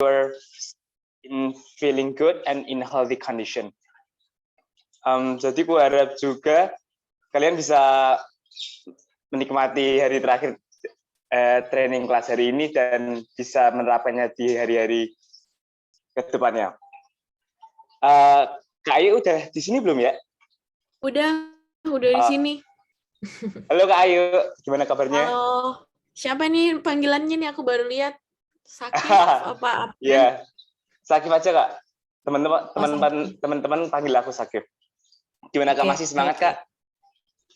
you're in feeling good and in healthy condition. Jadi aku harap juga kalian bisa menikmati hari terakhir training kelas hari ini dan bisa menerapkannya di hari-hari ke depannya. Kak Ayu udah di sini belum ya? Udah di sini. Halo Kak Ayu, gimana kabarnya? Halo, siapa nih panggilannya nih? Aku baru lihat. Sakif apa? Iya, Sakif aja Kak. Teman-teman panggil aku Sakif. Gimana Kak, masih semangat Kak?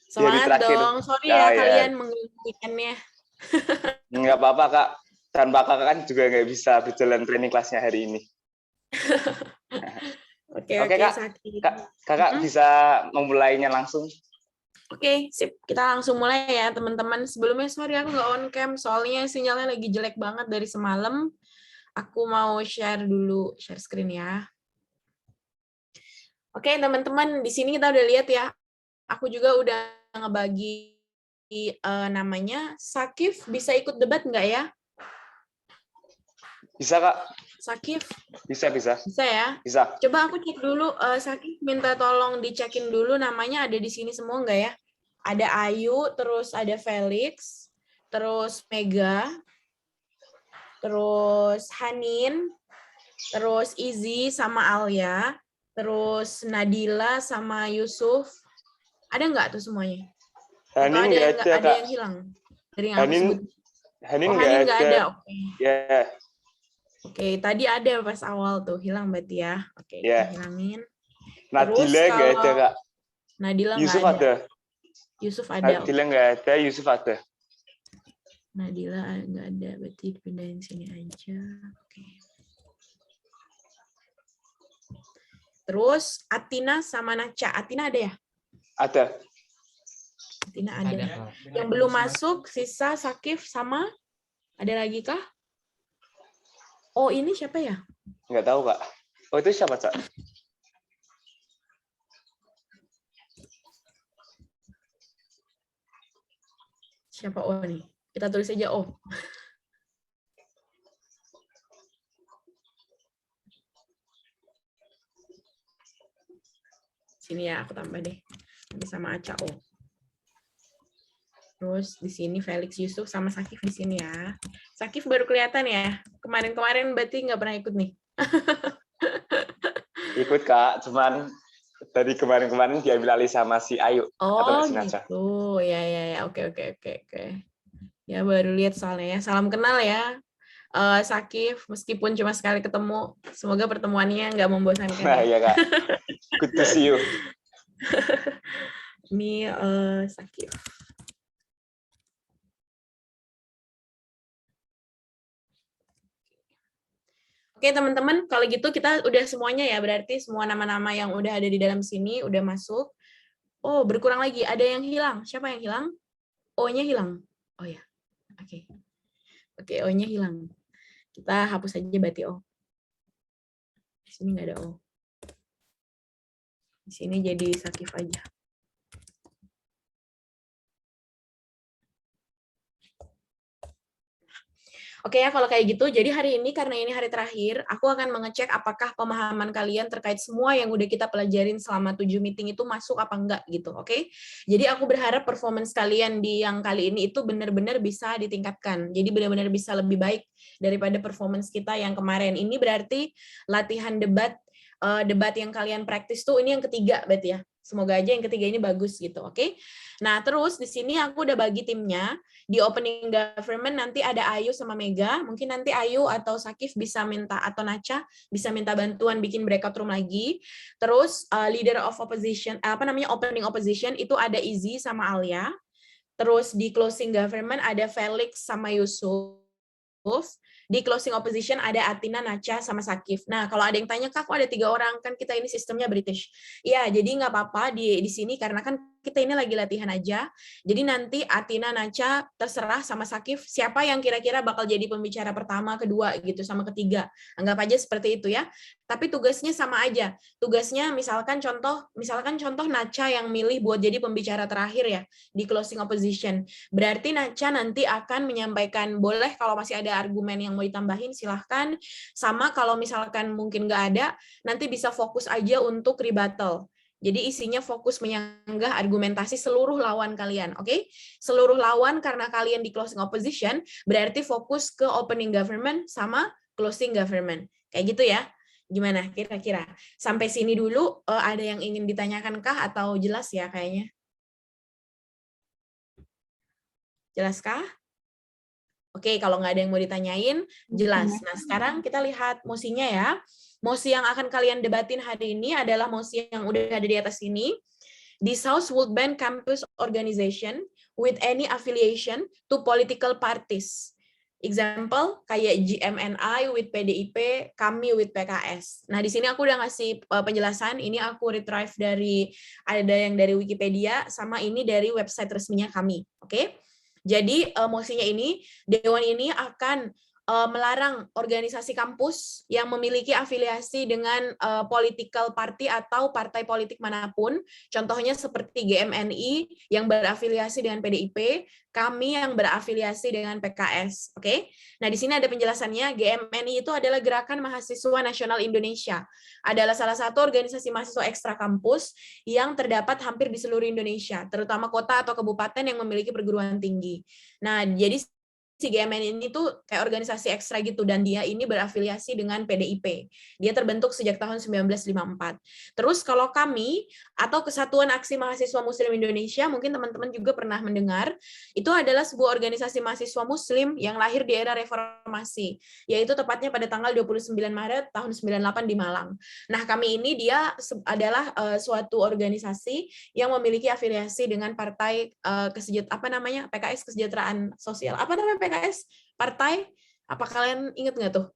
Semangat dong. Sorry ya kalian mengganggukannya. Nggak apa-apa Kak. Tanpa Kakak kan juga nggak bisa berjalan training kelasnya hari ini. Oke Kak. Sakif. Kakak bisa memulainya langsung. Oke, sip. Kita langsung mulai ya, teman-teman. Sebelumnya, sorry aku nggak on cam, soalnya sinyalnya lagi jelek banget dari semalam. Aku mau share dulu, share screen ya. Oke, teman-teman, di sini kita udah lihat ya. Aku juga udah ngebagi namanya. Sakif, bisa ikut debat nggak ya? Bisa Kak. Sakif? Bisa. Bisa ya? Bisa. Coba aku cek dulu, Sakif minta tolong dicekin dulu namanya ada di sini semua nggak ya? Ada Ayu, terus ada Felix, terus Mega, terus Hanin, terus Izzy sama Alia, terus Nadila sama Yusuf. Ada nggak tuh semuanya? Hanin nggak ada, ada yang hilang dari yang aku sebut? Hanin nggak ada. Oke. Ya. Oke, tadi ada pas awal tuh, hilang berarti ya. Oke, kita hilangin. Nadila nggak ada, Kak. Nadila Yusuf nggak ada. ada. Yusuf ada. Nadila nggak ada, Yusuf ada. Nadila nggak ada, berarti dipindahin sini aja. Oke. Terus Atina sama Naca. Atina ada ya? Ada. Atina ada. Yang belum masuk, sisa Sakif sama ada lagi kah? Oh, ini siapa ya? Nggak tahu, Kak. Oh, itu siapa, Cak? Siapa O nih? Kita tulis aja O. Sini ya, aku tambah deh. Nanti sama Aca O. Terus di sini Felix Yusuf sama Sakif di sini ya. Sakif baru kelihatan ya. Kemarin-kemarin berarti nggak pernah ikut nih. Ikut Kak, cuman dari kemarin-kemarin diambil alih sama si Ayu. Oh gitu, ya. Oke. Ya baru lihat soalnya ya. Salam kenal ya, Sakif. Meskipun cuma sekali ketemu, semoga pertemuannya nggak membosankan. Nah ya Kak, good to see you. Ini Sakif. Oke teman-teman, kalau gitu kita udah semuanya ya, berarti semua nama-nama yang udah ada di dalam sini udah masuk. Oh, berkurang lagi, ada yang hilang. Siapa yang hilang? O-nya hilang. Oh ya, oke. Oke, O-nya hilang. Kita hapus aja berarti O. Di sini nggak ada O. Di sini jadi Sakif aja. Oke ya, kalau kayak gitu, jadi hari ini karena ini hari terakhir, aku akan mengecek apakah pemahaman kalian terkait semua yang udah kita pelajarin selama 7 meeting itu masuk apa enggak gitu, oke? Jadi aku berharap performance kalian di yang kali ini itu benar-benar bisa ditingkatkan. Jadi benar-benar bisa lebih baik daripada performance kita yang kemarin. Ini berarti latihan debat yang kalian praktis tuh ini yang ketiga berarti ya. Semoga aja yang ketiga ini bagus gitu, oke? Nah, terus di sini aku udah bagi timnya. Di opening government nanti ada Ayu sama Mega. Mungkin nanti Ayu atau Sakif bisa minta, atau Naca bisa minta bantuan bikin breakout room lagi. Terus leader of opposition, opening opposition itu ada Izzy sama Alia. Terus di closing government ada Felix sama Yusuf. Di closing opposition ada Atina, Naca, sama Sakif. Nah, kalau ada yang tanya, Kak, kok ada 3 orang? Kan kita ini sistemnya British. Iya, jadi nggak apa-apa di sini, karena kan kita ini lagi latihan aja. Jadi nanti Atina, Naca, terserah sama Sakif siapa yang kira-kira bakal jadi pembicara pertama, kedua gitu, sama ketiga. Anggap aja seperti itu ya. Tapi tugasnya sama aja. Tugasnya misalkan contoh Naca yang milih buat jadi pembicara terakhir ya di closing opposition. Berarti Naca nanti akan menyampaikan, boleh kalau masih ada argumen yang mau ditambahin silahkan. Sama kalau misalkan mungkin nggak ada, nanti bisa fokus aja untuk rebuttal. Jadi isinya fokus menyanggah argumentasi seluruh lawan kalian, oke? Seluruh lawan karena kalian di closing opposition, berarti fokus ke opening government sama closing government. Kayak gitu ya. Gimana kira-kira? Sampai sini dulu ada yang ingin ditanyakan kah atau jelas ya kayaknya? Jelas kah? Oke, kalau nggak ada yang mau ditanyain, jelas. Nah, sekarang kita lihat mosinya ya. Mosi yang akan kalian debatin hari ini adalah mosi yang udah ada di atas ini. This house would ban campus organization with any affiliation to political parties. Example, kayak GMNI with PDIP, kami with PKS. Nah, di sini aku udah ngasih penjelasan. Ini aku retrieve dari, ada yang dari Wikipedia, sama ini dari website resminya kami. Oke? Jadi, mosinya ini, Dewan ini akan melarang organisasi kampus yang memiliki afiliasi dengan political party atau partai politik manapun, contohnya seperti GMNI yang berafiliasi dengan PDIP, kami yang berafiliasi dengan PKS. Oke? Nah, di sini ada penjelasannya. GMNI itu adalah Gerakan Mahasiswa Nasional Indonesia. Adalah salah satu organisasi mahasiswa ekstra kampus yang terdapat hampir di seluruh Indonesia, terutama kota atau kabupaten yang memiliki perguruan tinggi. Nah, jadi si GMN ini tuh kayak organisasi ekstra gitu, dan dia ini berafiliasi dengan PDIP. Dia terbentuk sejak tahun 1954. Terus kalau kami, atau Kesatuan Aksi Mahasiswa Muslim Indonesia, mungkin teman-teman juga pernah mendengar, itu adalah sebuah organisasi mahasiswa muslim yang lahir di era reformasi, yaitu tepatnya pada tanggal 29 Maret tahun 98 di Malang. Nah, kami ini dia adalah suatu organisasi yang memiliki afiliasi dengan partai PKS Kesejahteraan Sosial. Apa namanya PKS? Partai? Apa kalian ingat nggak tuh?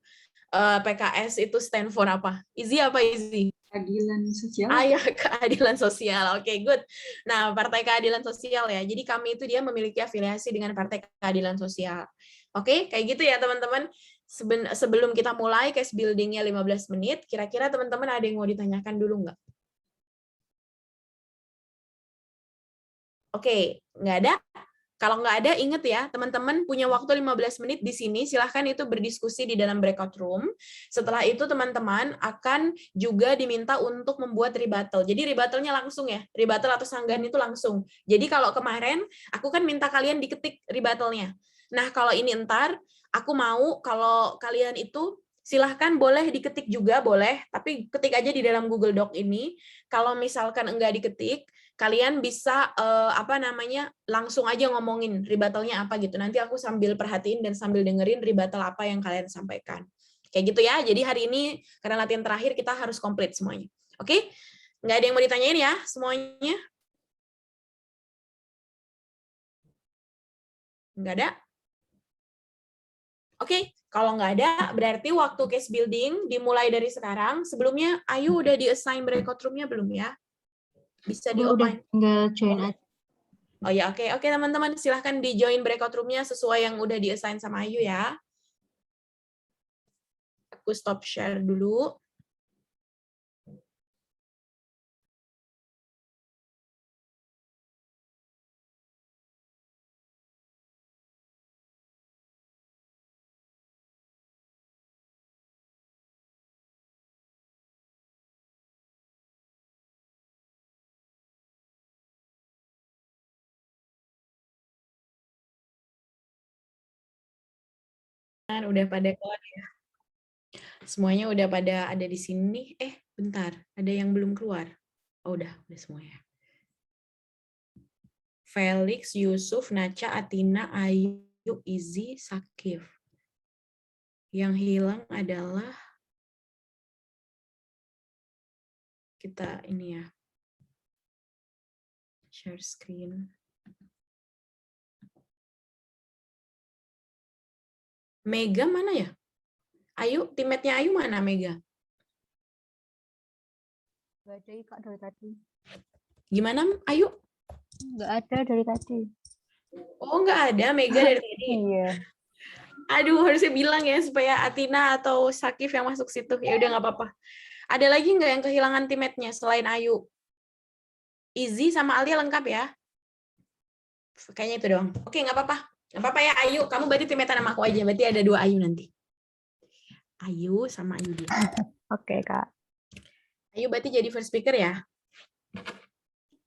PKS itu stand for apa? Izi apa Izi? Keadilan sosial. Ya, keadilan sosial. Oke, good. Nah, Partai Keadilan Sosial ya. Jadi kami itu dia memiliki afiliasi dengan Partai Keadilan Sosial. Oke, kayak gitu ya teman-teman. Sebelum kita mulai case building-nya 15 menit, kira-kira teman-teman ada yang mau ditanyakan dulu nggak? Oke, nggak ada? Kalau nggak ada, ingat ya, teman-teman punya waktu 15 menit di sini, silahkan itu berdiskusi di dalam breakout room. Setelah itu teman-teman akan juga diminta untuk membuat rebuttal. Jadi rebuttalnya langsung ya, rebuttal atau sanggahan itu langsung. Jadi kalau kemarin, aku kan minta kalian diketik rebuttalnya. Nah, kalau ini ntar, aku mau kalau kalian itu silahkan boleh diketik juga, boleh, tapi ketik aja di dalam Google Doc ini. Kalau misalkan enggak diketik, kalian bisa langsung aja ngomongin rebuttalnya apa gitu. Nanti aku sambil perhatiin dan sambil dengerin rebuttal apa yang kalian sampaikan. Kayak gitu ya. Jadi hari ini karena latihan terakhir kita harus komplit semuanya. Oke? Nggak ada yang mau ditanyain ya semuanya? Nggak ada? Oke, kalau nggak ada, berarti waktu case building dimulai dari sekarang. Sebelumnya, Ayu udah di-assign breakout room-nya belum ya? Bisa di-open. Tinggal join aja. Oh ya, oke teman-teman, silahkan di-join breakout room-nya sesuai yang udah di-assign sama Ayu ya. Aku stop share dulu. Udah pada keluar ya. Semuanya udah pada ada di sini. Bentar, ada yang belum keluar. Oh, udah semuanya. Felix, Yusuf, Naca, Atina, Ayu, Izi, Sakif. Yang hilang adalah kita ini ya. Share screen. Mega mana ya? Ayu, teammate-nya Ayu mana Mega? Gak ada Kak dari tadi. Gimana Ayu? Nggak ada dari tadi. Oh, nggak ada Mega dari tadi. Iya. Aduh, harusnya bilang ya supaya Atina atau Sakif yang masuk situ. Ya udah nggak apa-apa. Ada lagi nggak yang kehilangan teammate-nya selain Ayu? Izzy sama Alia lengkap ya? Kayaknya itu doang. Oke, nggak apa-apa. Nggak apa-apa ya, Ayu. Kamu berarti teammate sama aku aja. Berarti ada 2 Ayu nanti. Ayu sama Ayu dia. Oke, Kak. Ayu berarti jadi first speaker ya?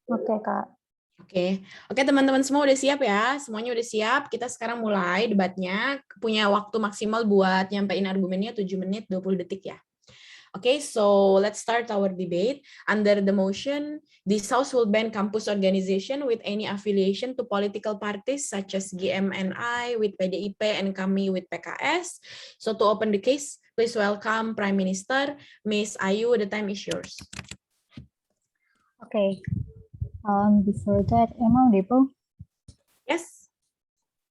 Oke, Kak. Oke, teman-teman semua udah siap ya? Semuanya udah siap. Kita sekarang mulai debatnya. Punya waktu maksimal buat nyampein argumennya 7 menit 20 detik ya. Okay, so let's start our debate. Under the motion, this House will ban campus organization with any affiliation to political parties such as GMNI with PDIP and kami with PKS. So to open the case, please welcome Prime Minister, Ms. Ayu. The time is yours. Okay. Before that, am I audible? Yes.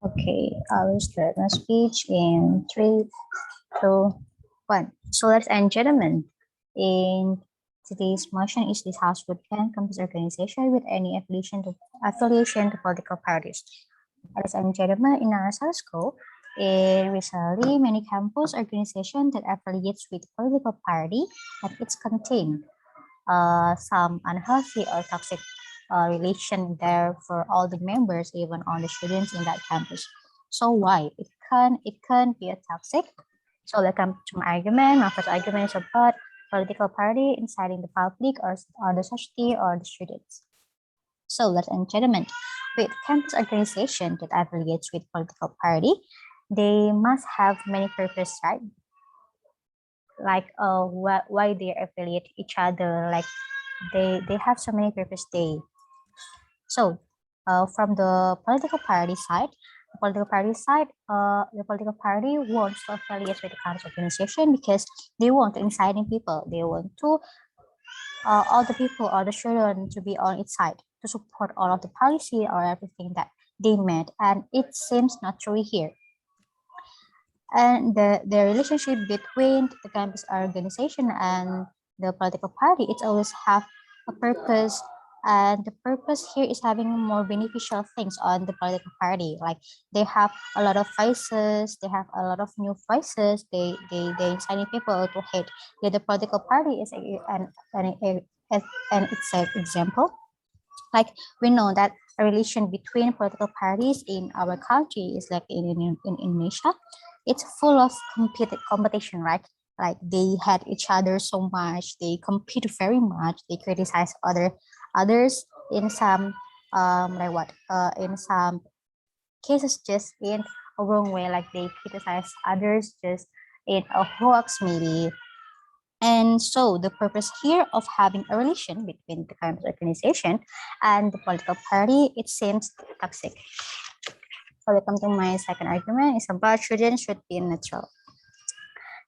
Okay, I will start my speech in 3, 2, 1. So, ladies and gentlemen, in today's motion is this House would ban campus organization with any affiliation to political parties. Ladies and gentlemen, in our South School, recently many campus organizations that affiliates with political party and it's contained some unhealthy or toxic relation there for all the members, even on the students in that campus. So why it can be a toxic? So let's come to my argument. My first argument is about political party inciting the public or the society or the students. So ladies and gentlemen, with campus organization that affiliates with political party, they must have many purpose, right? Like why they affiliate each other, like they have so many purpose they. So from the political party side, the political party wants to affiliate with the campus organization because they want to inciting people. They want to all the people or the children to be on its side to support all of the policy or everything that they made, and it seems not true here. And the relationship between the campus organization and the political party, it always have a purpose, and the purpose here is having more beneficial things on the political party. Like they have a lot of voices, they have a lot of new voices, they inciting people to hate. Yeah, the political party is an it's an example. Like we know that a relation between political parties in our country is like in Indonesia, it's full of competition, right? Like they hate each other so much, they compete very much, they criticize others in some in some cases just in a wrong way, like they criticize others just in a hoax maybe. And so the purpose here of having a relation between the campus organization and the political party, it seems toxic. So we come to my second argument is about students should be neutral.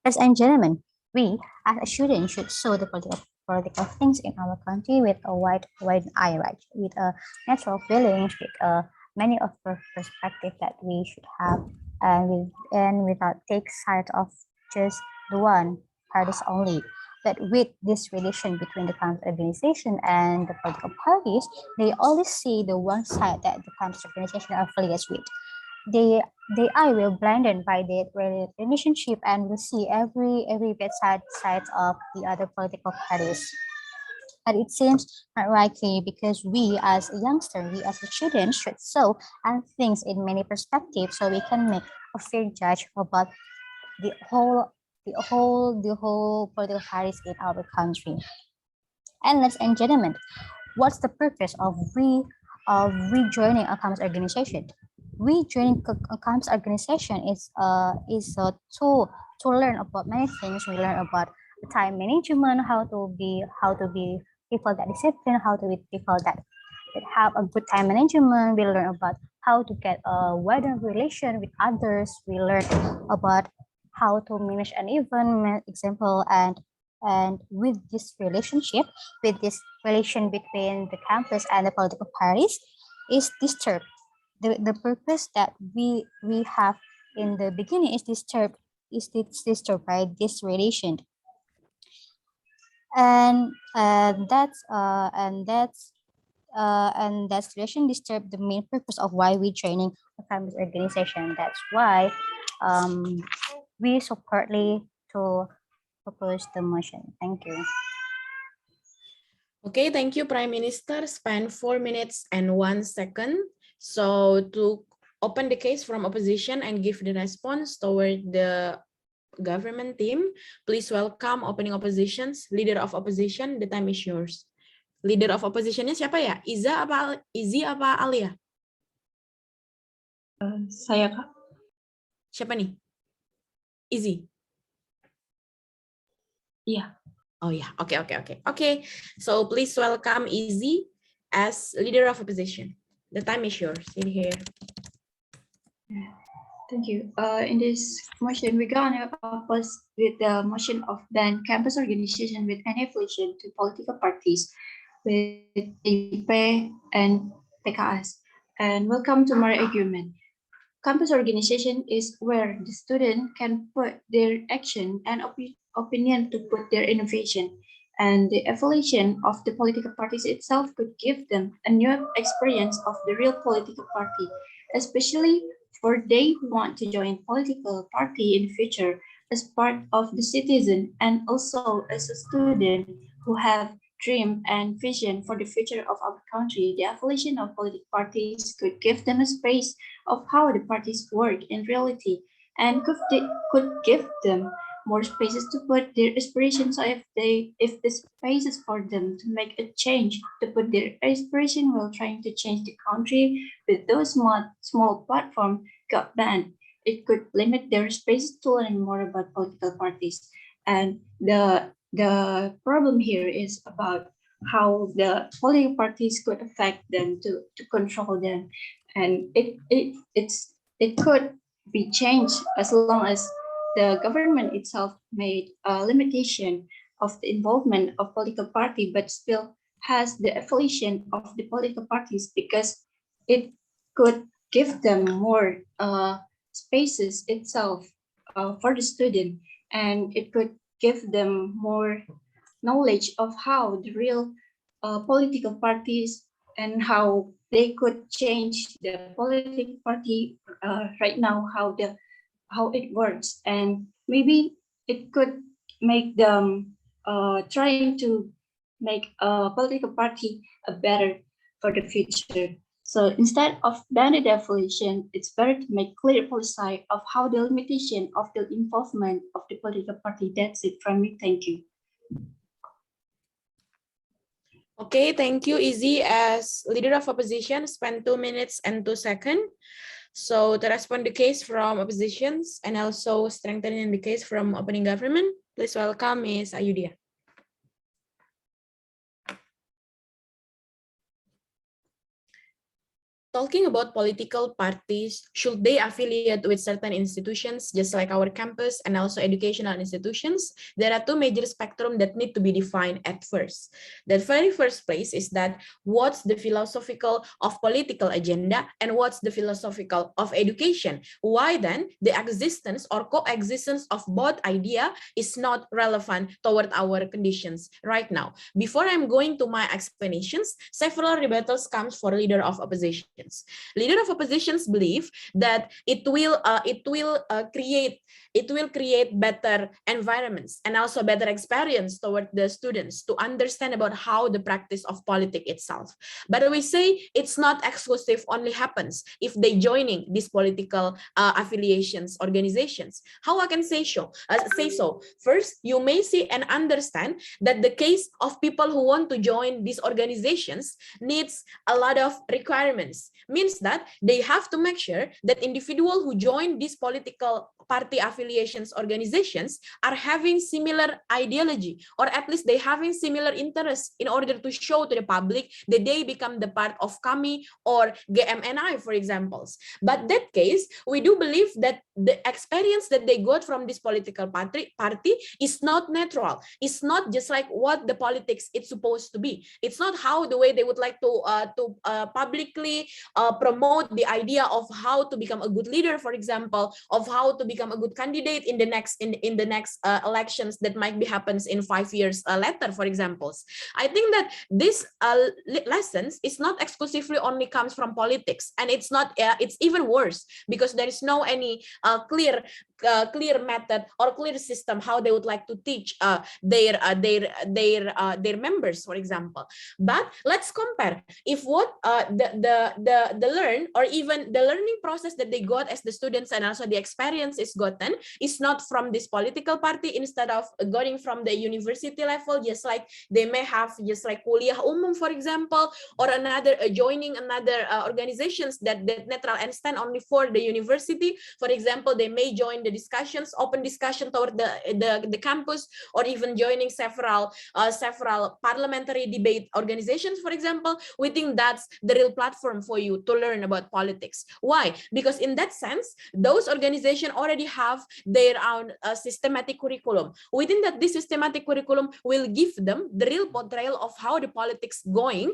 Ladies and gentlemen, we as a student should show the political things in our country with a wide eye, right? With a natural feelings, with many of the perspective that we should have, and without take side of just the one parties only. But with this relation between the campus organization and the political parties, they always see the one side that the campus organization affiliates with. They eye will blinded by the relationship and will see every bad sides of the other political parties. And it seems not likely because we as a youngster, we as a student should show and things in many perspectives so we can make a fair judge about the whole political parties in our country. And ladies and gentlemen, what's the purpose of rejoining a campus organization? Rejoining a campus organization is to learn about many things. We learn about time management, how to be people that discipline, how to be people that have a good time management. We learn about how to get a wider relation with others. We learn about how to manage an event, example, and with this relationship, with this relation between the campus and the political parties, is disturbed. The purpose that we have in the beginning is disturbed by this relation, and that's and that situation disturbed the main purpose of why we training a campus organization. That's why we supportly to propose the motion. Thank you. Okay, thank you, Prime Minister. Spend 4 minutes and 1 second. So to open the case from opposition and give the response toward the government team, please welcome opening oppositions, leader of opposition. The time is yours. Leader of oppositionnya siapa ya? Izzy apa Alia? Saya, Kak. Siapa nih? Izzy. Iya. Oh yeah, okay. So please welcome Izzy as leader of opposition. The time is yours. In here. Thank you. In this motion, we're gonna oppose with the motion of ban campus organization with any affiliation to political parties with IP and PKS. And welcome to my argument. Campus organization is where the student can put their action and opinion to put their innovation. And the affiliation of the political parties itself could give them a new experience of the real political party, especially for they who want to join political party in the future as part of the citizen and also as a student who have dream and vision for the future of our country. The affiliation of political parties could give them a space of how the parties work in reality and could give them more spaces to put their aspirations. So if the spaces for them to make a change, to put their aspiration while trying to change the country with those small platform got banned, it could limit their spaces to learn more about political parties. And the problem here is about how the political parties could affect them to control them, and it could be changed as long as the government itself made a limitation of the involvement of political party, but still has the affiliation of the political parties because it could give them more spaces itself for the student, and it could give them more knowledge of how the real political parties and how they could change the political party right now, how it works, and maybe it could make them trying to make a political party a better for the future. So instead of banning the affiliation, it's better to make clear policy of how the limitation of the involvement of the political party. That's it from me. Thank you. Okay, thank you, Izzy. As leader of opposition, spend 2 minutes and 2 seconds. So to respond the case from oppositions and also strengthening the case from opening government, please welcome Ms. Ayudhya. Talking about political parties, should they affiliate with certain institutions, just like our campus and also educational institutions? There are two major spectrums that need to be defined at first. The very first place is that what's the philosophical of political agenda and what's the philosophical of education? Why then the existence or coexistence of both idea is not relevant toward our conditions right now. Before I'm going to my explanations, several rebuttals comes for leader of opposition. Leader of oppositions believe that it will create better environments and also better experience toward the students to understand about how the practice of politics itself. But we say it's not exclusive, only happens if they joining these political affiliations organizations. How I can say so? First, you may see and understand that the case of people who want to join these organizations needs a lot of requirements. Means that they have to make sure that individuals who join these political party affiliations organizations are having similar ideology, or at least they having similar interests in order to show to the public that they become the part of KAMI or GMNI, for examples. But that case, we do believe that the experience that they got from this political party is not natural. It's not just like what the politics it's supposed to be. It's not how the way they would like to publicly promote the idea of how to become a good leader, for example, of how to become a good candidate in the next elections that might be happens in 5 years later, for example. I think that this lessons is not exclusively only comes from politics, and it's not. It's even worse because there is no any clear method or clear system how they would like to teach their members, for example. But let's compare if what the learn or even the learning process that they got as the students and also the experience is gotten is not from this political party, instead of going from the university level, just like they may have just like kuliah umum, for example, or another joining another organizations that netral and stand only for the university. For example, they may join the discussions, open discussion toward the campus, or even joining several parliamentary debate organizations, for example. We think that's the real platform for you to learn about politics. Why? Because in that sense, those organizations already have their own systematic curriculum. Within that, this systematic curriculum will give them the real portrayal of how the politics going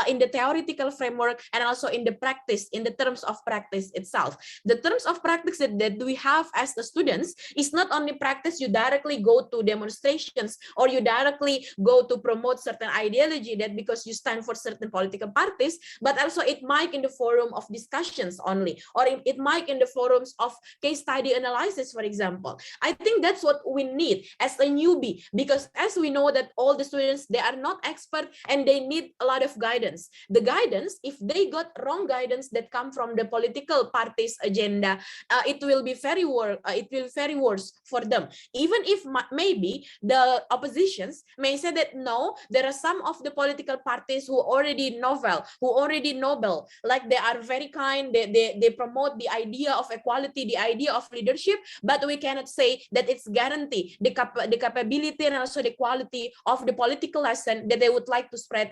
in the theoretical framework and also in the practice, in the terms of practice itself. The terms of practice that we have as the students is not only practice you directly go to demonstrations or you directly go to promote certain ideology that because you stand for certain political parties, but also it might in the forum of discussions only, or it might in the forums of case study analysis, for example. I think that's what we need as a newbie, because as we know that all the students, they are not expert and they need a lot of guidance. The guidance, if they got wrong guidance that come from the political party's agenda, it will be very worse for them. Even if maybe the oppositions may say that no, there are some of the political parties who already noble, like they are very kind, they promote the idea of equality, the idea of leadership, but we cannot say that it's guarantee the capability and also the quality of the political lesson that they would like to spread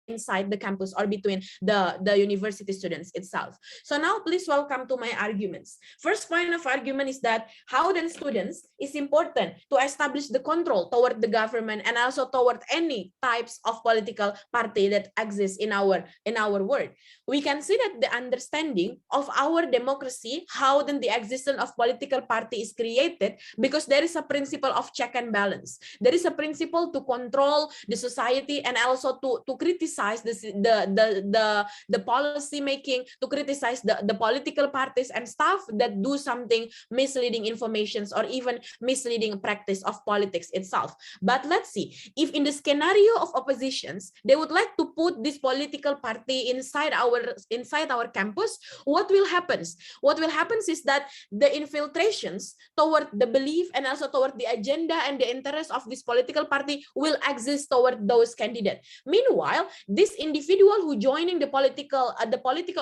inside the campus or between the university students itself. So now please welcome to my arguments. First point of argument is that how then students is important to establish the control toward the government and also toward any types of political party that exists in our world. We can see that the understanding of our democracy, how then the existence of political party is created, because there is a principle of check and balance. There is a principle to control the society and also to criticize the policy making, to criticize the political parties and staff that do something misleading informations or even misleading practice of politics itself. But let's see, if in the scenario of oppositions, they would like to put this political party inside our campus, what will happen? What will happen is that the infiltrations toward the belief and also toward the agenda and the interest of this political party will exist toward those candidates. Meanwhile, this individual who joining the political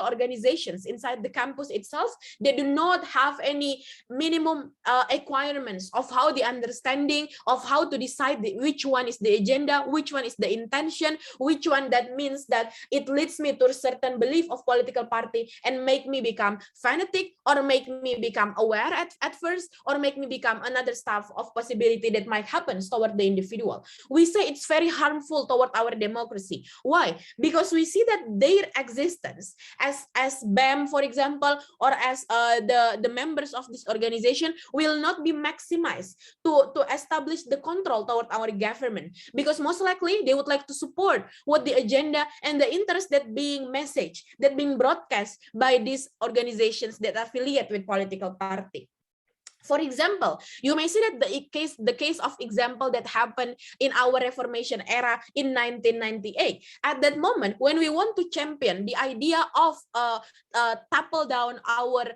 organizations inside the campus itself, they do not have any minimum requirements of how the understanding of how to decide which one is the agenda, which one is the intention, which one that means that it leads me to a certain belief of political party and make me become fanatic or make me become aware at first or make me become another stuff of possibility that might happen toward the individual. We say it's very harmful toward our democracy. Why? Because we see that their existence as BEM, for example, or as the members of this organization will not be maximized to establish the control toward our government, because most likely they would like to support what the agenda and the interest that being messaged, that being broadcast by these organizations that affiliate with political party. For example, you may see that the case of example that happened in our Reformation era in 1998. At that moment, when we want to champion the idea of topple down our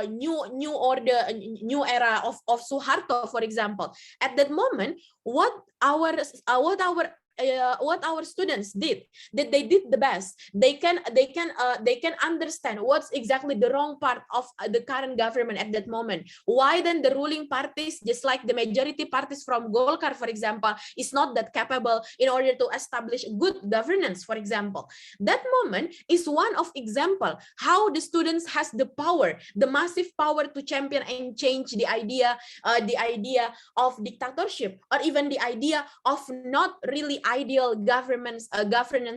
new order, new era of Suharto, for example, at that moment, what our students did, that they did the best. They can understand what's exactly the wrong part of the current government at that moment. Why then the ruling parties, just like the majority parties from Golkar, for example, is not that capable in order to establish good governance, for example. That moment is one of example how the students has the power, the massive power to champion and change the idea of dictatorship, or even the idea of not really ideal governance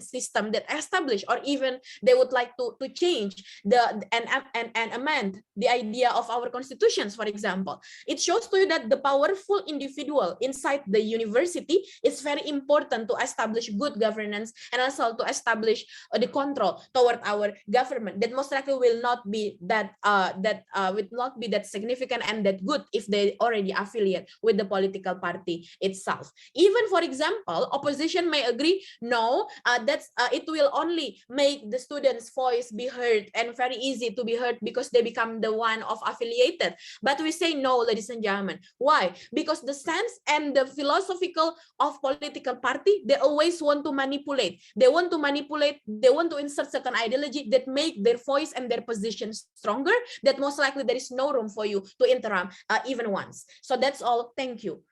system that establish, or even they would like to change and amend the idea of our constitutions, for example. It shows to you that the powerful individual inside the university is very important to establish good governance and also to establish the control toward our government. That most likely will not be that significant and that good if they already affiliate with the political party itself. Even, for example, opposition may agree, no, it will only make the students' voice be heard and very easy to be heard because they become the one of affiliated. But we say no, ladies and gentlemen. Why? Because the sense and the philosophical of political party, they always want to manipulate. They want to manipulate, they want to insert certain ideology that make their voice and their position stronger, that most likely there is no room for you to interrupt even once. So that's all. Thank you.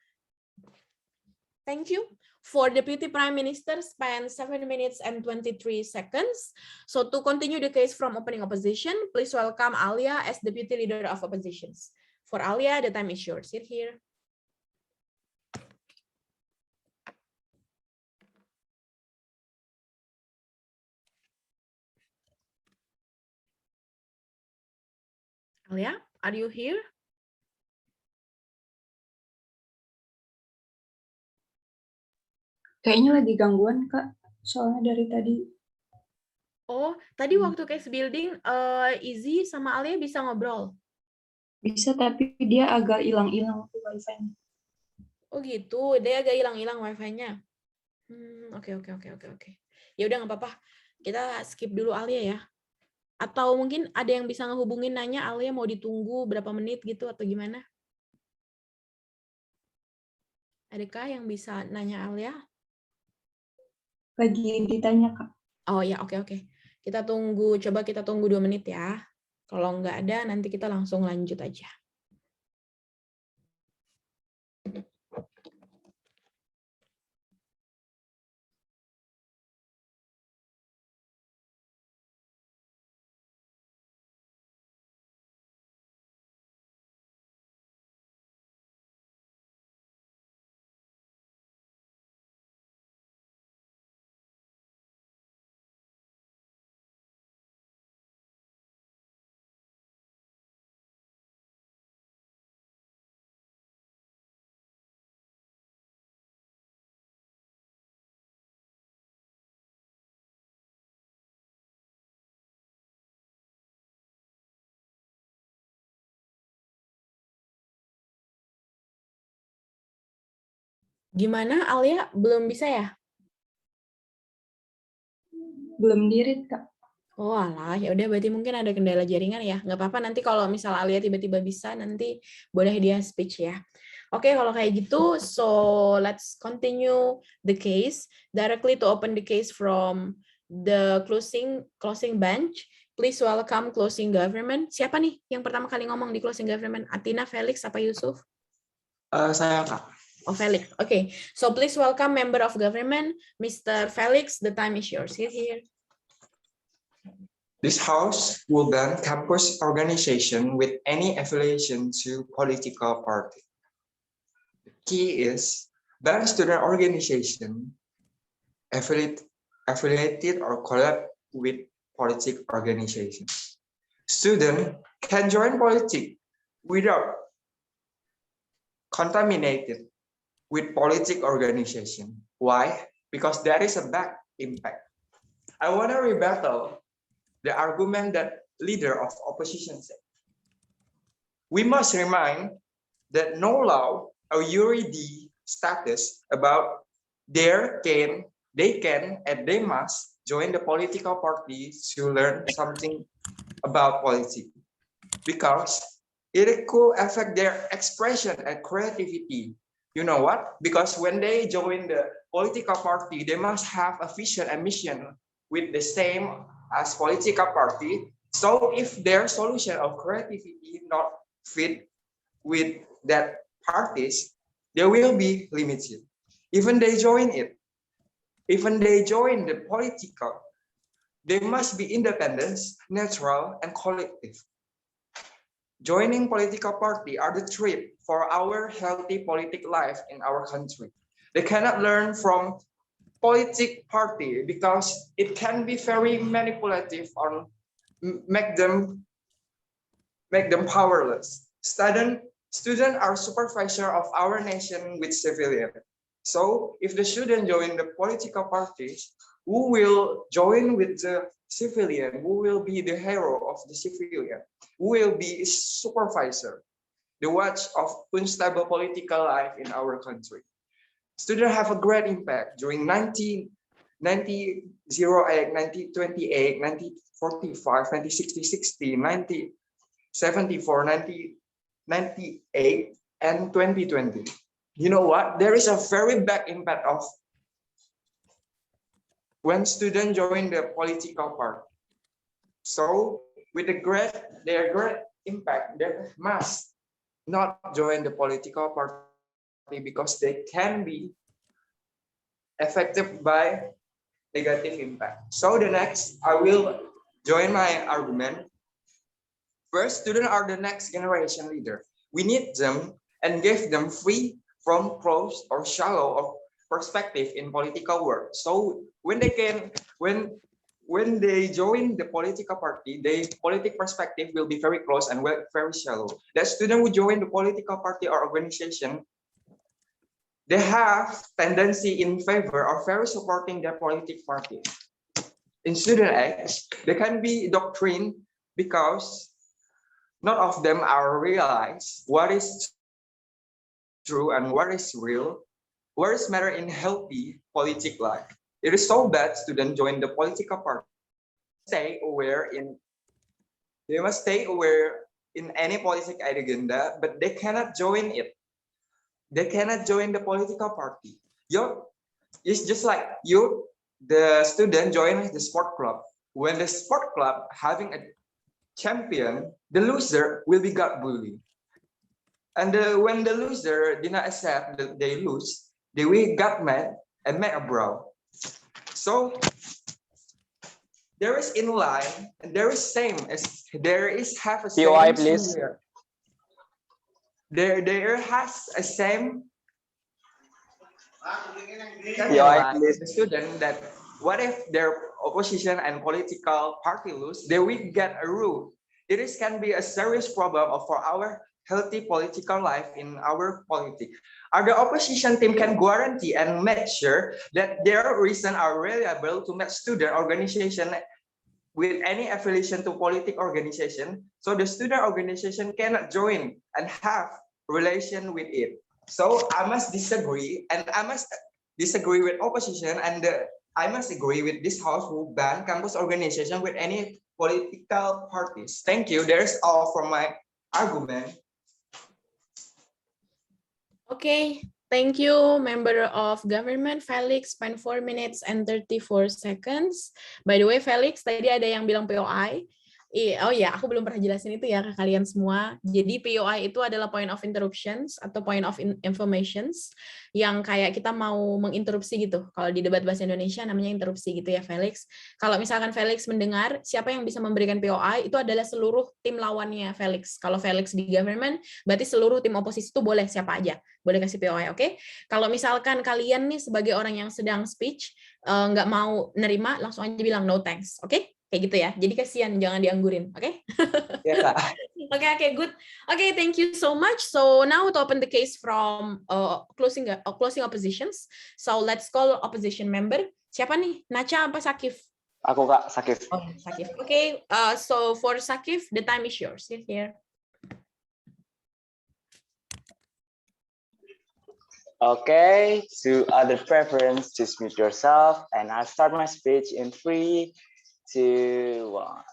Thank you. For Deputy Prime Minister, spend 7 minutes and 23 seconds. So to continue the case from opening opposition, please welcome Alia as Deputy Leader of Oppositions. For Alia, the time is yours. Sit here. Alia, are you here? Kayaknya lagi gangguan, Kak. Soalnya dari tadi. Oh, tadi waktu case building, Izzy sama Alia bisa ngobrol? Bisa, tapi dia agak hilang-hilang wifi-nya. Oh gitu, dia agak hilang-hilang wifi-nya. Oke. Ya udah nggak apa-apa. Kita skip dulu Alia ya. Atau mungkin ada yang bisa ngehubungin nanya Alia mau ditunggu berapa menit gitu atau gimana? Adakah yang bisa nanya Alia? Lagi ditanya, Kak. Oh ya, oke. Kita tunggu, coba kita tunggu 2 menit ya. Kalau nggak ada, nanti kita langsung lanjut aja. Gimana Alia? Belum bisa ya? Belum dirit, Kak. Oh alah, ya udah berarti mungkin ada kendala jaringan ya. Nggak apa-apa, nanti kalau misal Alia tiba-tiba bisa, nanti boleh dia speech ya. Oke, kalau kayak gitu, so let's continue the case. Directly to open the case from the closing bench. Please welcome closing government. Siapa nih yang pertama kali ngomong di closing government? Atina, Felix, apa Yusuf? Saya, Kak. Oh, Felix. Okay, so please welcome member of government, Mr. Felix. The time is yours. Here. This house will ban campus organization with any affiliation to political party. The key is ban student organization affiliated or collab with political organizations. Student can join politics without contaminated with political organization. Why? Because there is a bad impact. I want to rebuttal the argument that leader of opposition said. We must remind that no law or jurisdiction status about they can and they must join the political party to learn something about politics, because it could affect their expression and creativity. You know what? Because when they join the political party, they must have a vision and mission with the same as political party. So if their solution of creativity not fit with that parties, they will be limited. Even they join it, even they join the political, they must be independent, neutral, and collective. Joining political party are the threat for our healthy political life in our country. They cannot learn from politic party because it can be very manipulative or make them powerless. Students are supervisor of our nation with civilian. So if the student join the political parties, who will join with the civilian? Who will be the hero of the civilian? Who will be supervisor? The watch of unstable political life in our country. Students have a great impact during 1908, 1928, 1945, 1960, 1974, 1998, and 2020. You know what? There is a very bad impact of when students join the political party. So with their great impact, they must not join the political party because they can be affected by negative impact. So the next, I will join my argument. First, students are the next generation leader. We need them and give them free from closed or shallow perspective in political work. So when they join the political party, their political perspective will be very close and very shallow. That student who join the political party or organization, they have tendency in favor or very supporting their political party. In student X, they can be doctrined because none of them are realize what is true and what is real, what is matter in healthy political life. It is so bad students join the political party. They must stay aware in any political agenda, but they cannot join it. They cannot join the political party. It's just like the student join the sport club. When the sport club having a champion, the loser will be got bullied. And when the loser did not accept that they lose, they will got mad and make a brawl. So there is in line and there is same as there is have a same. POI, please. Similar. There has a same. POI, please. The student that what if their opposition and political party lose, they will get a rule. It can be a serious problem for our healthy political life in our politics. The opposition team can guarantee and make sure that their reasons are reliable to make student organization with any affiliation to political organization, so the student organization cannot join and have relation with it. So I must disagree, and I must disagree with opposition, and I must agree with this house who ban campus organization with any political parties. Thank you. There's all from my argument. Okay, thank you, member of government. Felix spend 4 minutes and 34 seconds. By the way, Felix, tadi ada yang bilang POI. Oh ya, aku belum pernah jelasin itu ya ke kalian semua. Jadi POI itu adalah point of interruptions atau point of informations yang kayak kita mau menginterupsi gitu. Kalau di debat bahasa Indonesia namanya interupsi gitu ya, Felix. Kalau misalkan Felix mendengar, siapa yang bisa memberikan POI itu adalah seluruh tim lawannya Felix. Kalau Felix di government, berarti seluruh tim oposisi itu boleh siapa aja. Boleh kasih POI, oke? Kalau misalkan kalian nih sebagai orang yang sedang speech, nggak mau nerima, langsung aja bilang no thanks, oke? Kayak gitu ya. Jadi kasihan, jangan dianggurin, oke? Ya, Kak. Okay, good. Okay, thank you so much. So now to open the case from closing oppositions. So let's call opposition member. Siapa nih? Nacha apa Sakif? Aku Kak, Sakif. Oh, Sakif. Okay, so for Sakif, the time is yours. Sit here. Okay, to other preference, just mute yourself, and I'll start my speech in 3, 2, 1.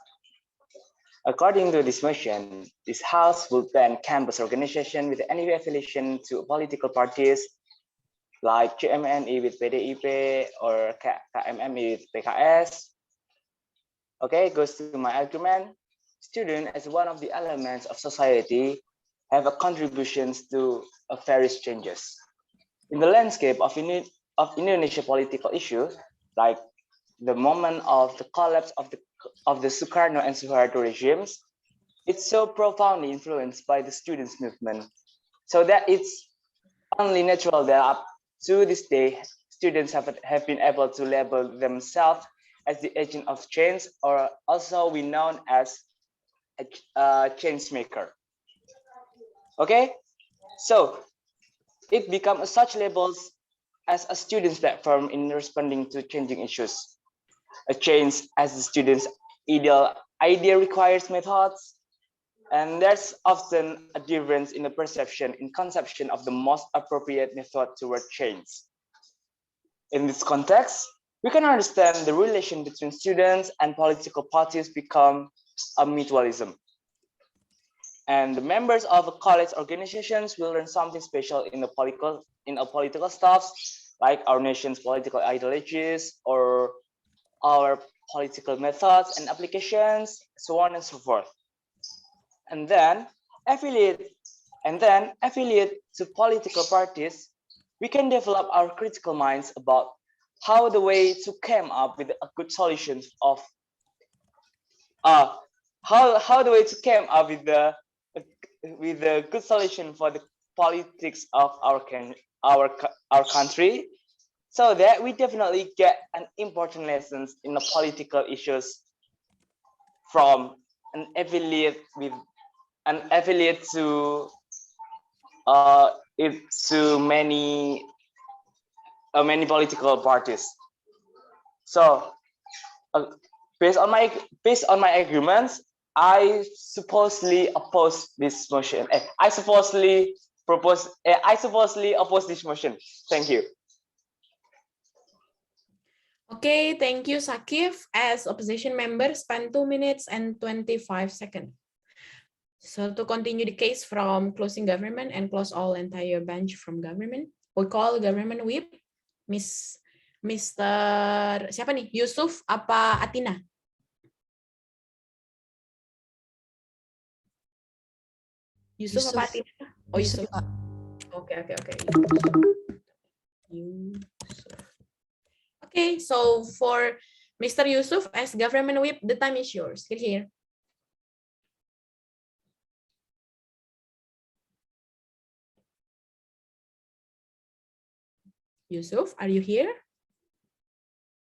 According to this motion, this House will ban campus organization with any affiliation to political parties like CMNI with PDIP or KMMI with PKS. Okay, goes to my argument. Students, as one of the elements of society, have a contributions to various changes. In the landscape of Indonesia political issues, like the moment of the collapse of the Sukarno and Suharto regimes, it's so profoundly influenced by the students' movement, so that it's only natural that up to this day, students have been able to label themselves as the agent of change, or also we known as a change maker. Okay, so it becomes such labels as a student's platform in responding to changing issues. A change as the student's idea requires methods, and there's often a difference in the perception in conception of the most appropriate method toward change. In this context, we can understand the relation between students and political parties become a mutualism. And the members of college organizations will learn something special in a political stuff, like our nation's political ideologies or our political methods and applications, so on and so forth. And then affiliate to political parties, we can develop our critical minds about how the way to come up with a good solutions of how the way to come up with the good solution for the politics of our country, so that we definitely get an important lessons in the political issues from an affiliate to many political parties. So based on my arguments, I supposedly oppose this motion. I supposedly oppose this motion. Thank you. Okay, thank you, Sakif. As opposition member, spend 2 minutes and 25 seconds. So to continue the case from closing government and close all entire bench from government, we call government whip, Mr. Siapa nih? Yusuf apa Atina? Yusuf apa Atina? Oh, Yusuf. Oke. Yusuf. Okay, so for Mr. Yusuf as government whip, the time is yours. Here. Yusuf, are you here?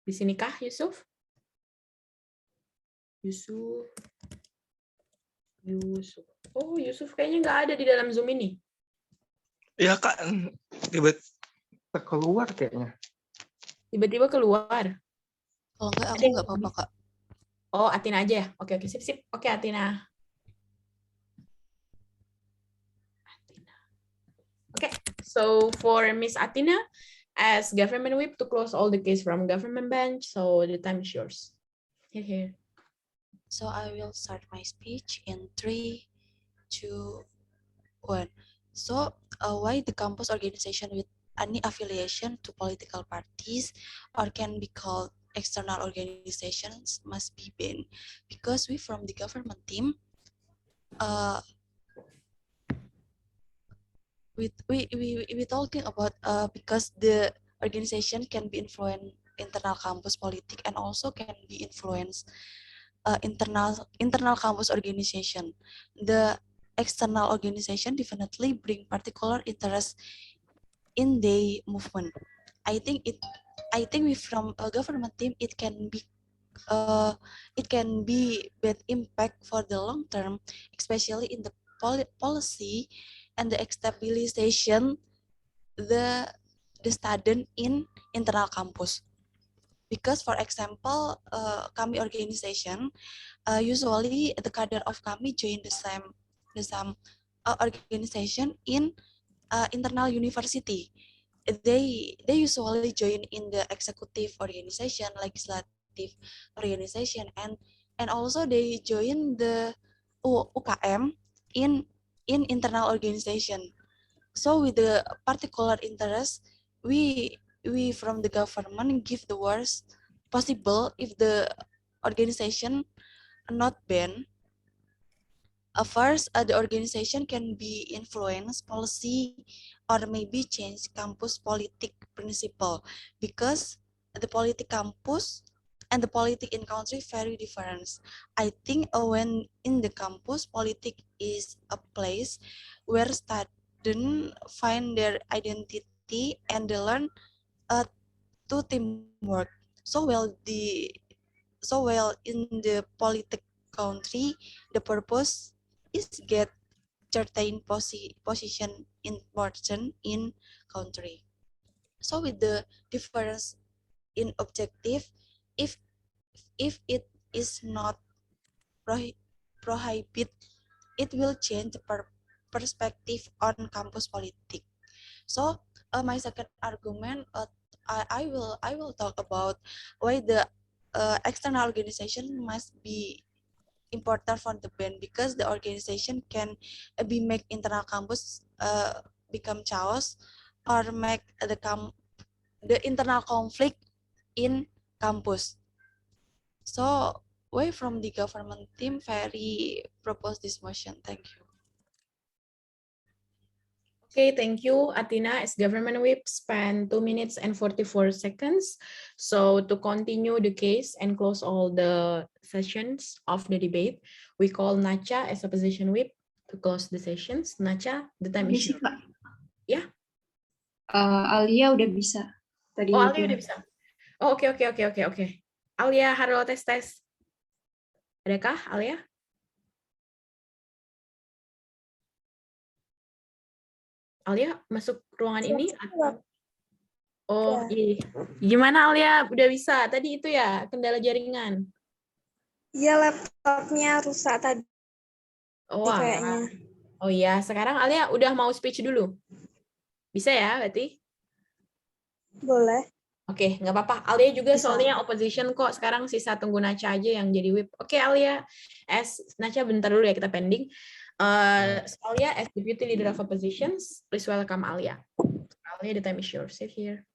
Di sini kah, Yusuf? Yusuf. Oh, Yusuf kayaknya nggak ada di dalam Zoom ini. Ya, Kak. Tiba-tiba keluar kayaknya. Tiba-tiba keluar. Kalau enggak, aku nggak apa-apa, Kak. Oh, Atina aja ya? Oke, sip. Oke, Atina. Okay, so for Miss Atina, as government whip to close all the case from government bench, so the time is yours. Here. So I will start my speech in 3, 2, 1. So why the campus organization with any affiliation to political parties or can be called external organizations must be banned? Because we from the government team, we talking about because the organization can be influence internal campus politic and also can be influence internal campus organization. The external organization definitely bring particular interest in the movement. I think we from a government team it can be bad impact for the long term, especially in the policy and the stabilization the student in internal campus. Because for example, kami organization usually the cadre of kami join the same organization in internal university. They usually join in the executive organization, legislative organization, and also they join the UKM in internal organization. So with the particular interest, we from the government give the worst possible if the organization not banned. First, the organization can be influence policy or maybe change campus politic principle, because the politic campus and the politic in country very different. I think when in the campus, politic is a place where students find their identity and they learn to teamwork. So well in the politic country, the purpose is get certain position important in country. So with the difference in objective, if it is not prohibit, it will change the perspective on campus politics. So my second argument, I will talk about why the external organization must be important for the band, because the organization can be make internal campus become chaos, or make the internal conflict in campus. So why from the government team very propose this motion? Thank you. Okay, thank you, Athena. As government whip, spend 2 minutes and 44 seconds. So to continue the case and close all the sessions of the debate, we call Nacha as opposition whip to close the sessions. Nacha, the time is yours. Ya. Alia udah bisa. Tadi Oh, Alia udah bisa. Oh, oke. Alia, halo, tes. Adakah, Alia? Alia masuk ruangan ini? Oh, iya. Gimana Alia? Udah bisa? Tadi itu ya, kendala jaringan? Iya, laptopnya rusak tadi kayaknya. Oh iya, sekarang Alia udah mau speech dulu? Bisa ya, berarti? Boleh. Oke, nggak apa-apa. Alia juga Bisa. soalnya opposition kok. Sekarang sisa tunggu Nacha aja yang jadi whip. Oke, Alia. Nacha bentar dulu ya, kita pending. Alia, as Deputy Leader of Oppositions, please welcome Alia. Alia, the time is yours. Sit here.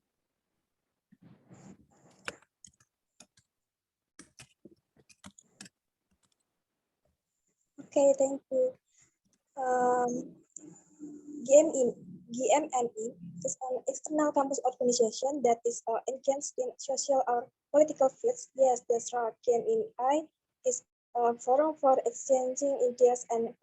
Okay, thank you. GMNE is an external campus organization that is engaged in social or political fields. Yes, that's right. GMNI is a forum for exchanging ideas and